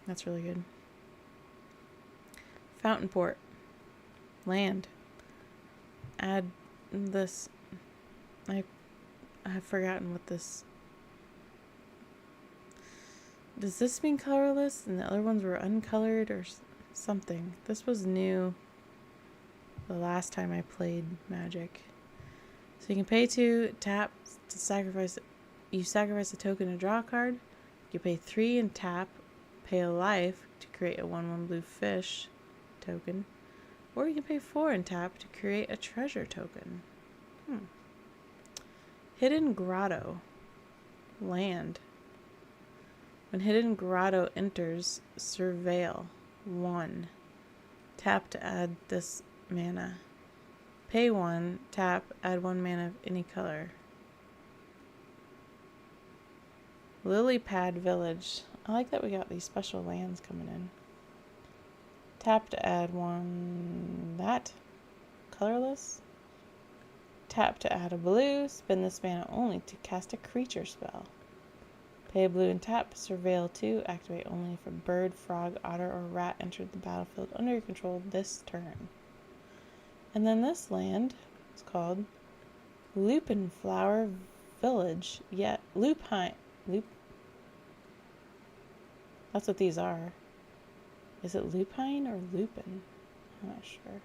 That's really good. Fountain Port. Land. Add this. I have forgotten what this. Does this mean colorless and the other ones were uncolored or something? This was new the last time I played Magic. So you can pay 2, tap to sacrifice. You sacrifice a token to draw a card. You pay 3 and tap, pay a life to create a 1/1 blue fish token. Or you can pay 4 and tap to create a treasure token. Hidden Grotto. Land. When Hidden Grotto enters, Surveil. 1. Tap to add this mana. Pay 1, tap, add 1 mana of any color. Lily Pad Village. I like that we got these special lands coming in. Tap to add 1 that. Colorless. Tap to add a blue. Spend this mana only to cast a creature spell. Pay a blue and tap. Surveil 2. Activate only if a bird, frog, otter, or rat entered the battlefield under your control this turn. And then this land is called Lupin Flower Village. Yeah, Lupine. That's what these are. Is it lupine or lupin? I'm not sure.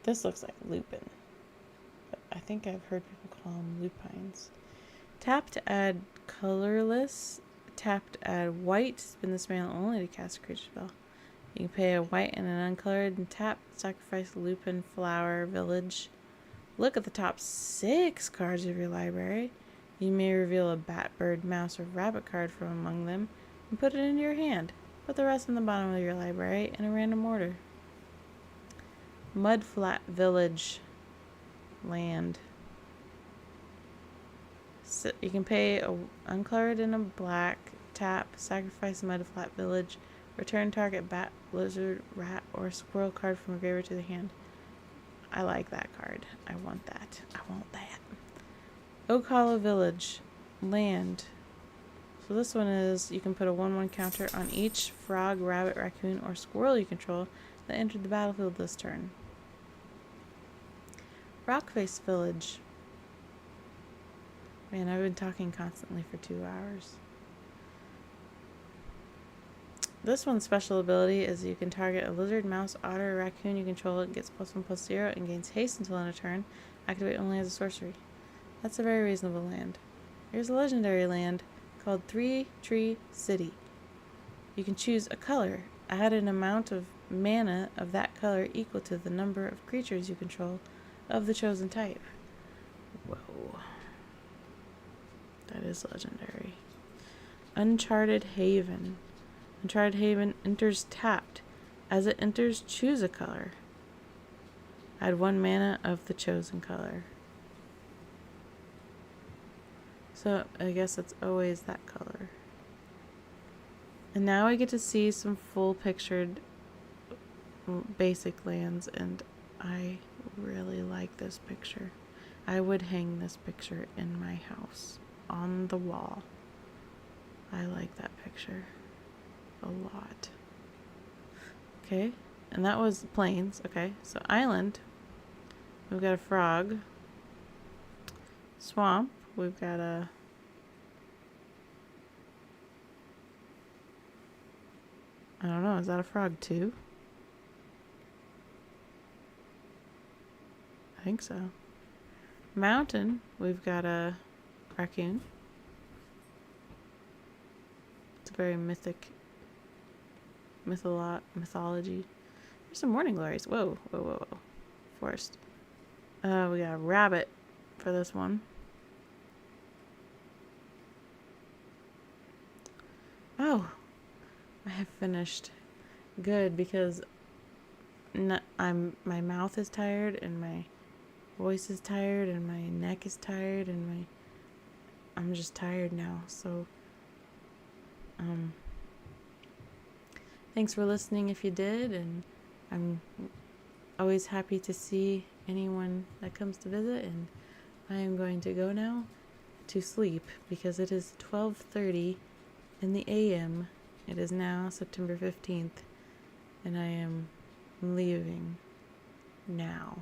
This looks like lupin, but I think I've heard people call them lupines. Tap to add colorless. Tap to add white. Spin this mana only to cast a creature spell. You can pay a white and an uncolored and tap. Sacrifice Lupin Flower Village. Look at the top 6 cards of your library. You may reveal a bat, bird, mouse, or rabbit card from among them and put it into your hand. Put the rest in the bottom of your library in a random order. Mudflat Village land. So you can pay uncolored and a black, tap, sacrifice Mudflat Village, return target bat, lizard, rat, or squirrel card from a graveyard to the hand. I like that card. I want that. I want that. Oak Hollow Village land. So this one is, you can put a 1/1 counter on each frog, rabbit, raccoon, or squirrel you control that entered the battlefield this turn. Rockface Village. Man, I've been talking constantly for 2 hours. This one's special ability is you can target a lizard, mouse, otter, or raccoon you control. It gets +1/+0 and gains haste until end of turn. Activate only as a sorcery. That's a very reasonable land. Here's a legendary land called 3 Tree City. You can choose a color. Add an amount of mana of that color equal to the number of creatures you control of the chosen type. Whoa. That is legendary. Uncharted Haven. Uncharted Haven enters tapped. As it enters, choose a color. Add 1 mana of the chosen color. So I guess it's always that color. And now we get to see some full pictured basic lands, and I really like this picture. I would hang this picture in my house on the wall. I like that picture a lot. Okay, and that was plains. Okay, so island, we've got a frog. Swamp, we've got a I don't know, is that a frog too? I think so. Mountain, we've got a raccoon. It's a very mythology. There's some morning glories. Whoa. Forest. We got a rabbit for this one. Oh, I have finished. Good, because my mouth is tired and my voice is tired and my neck is tired and I'm just tired now. So thanks for listening if you did, and I'm always happy to see anyone that comes to visit, and I am going to go now to sleep because it is 12:30 in the AM. It is now September 15th, and I am leaving now.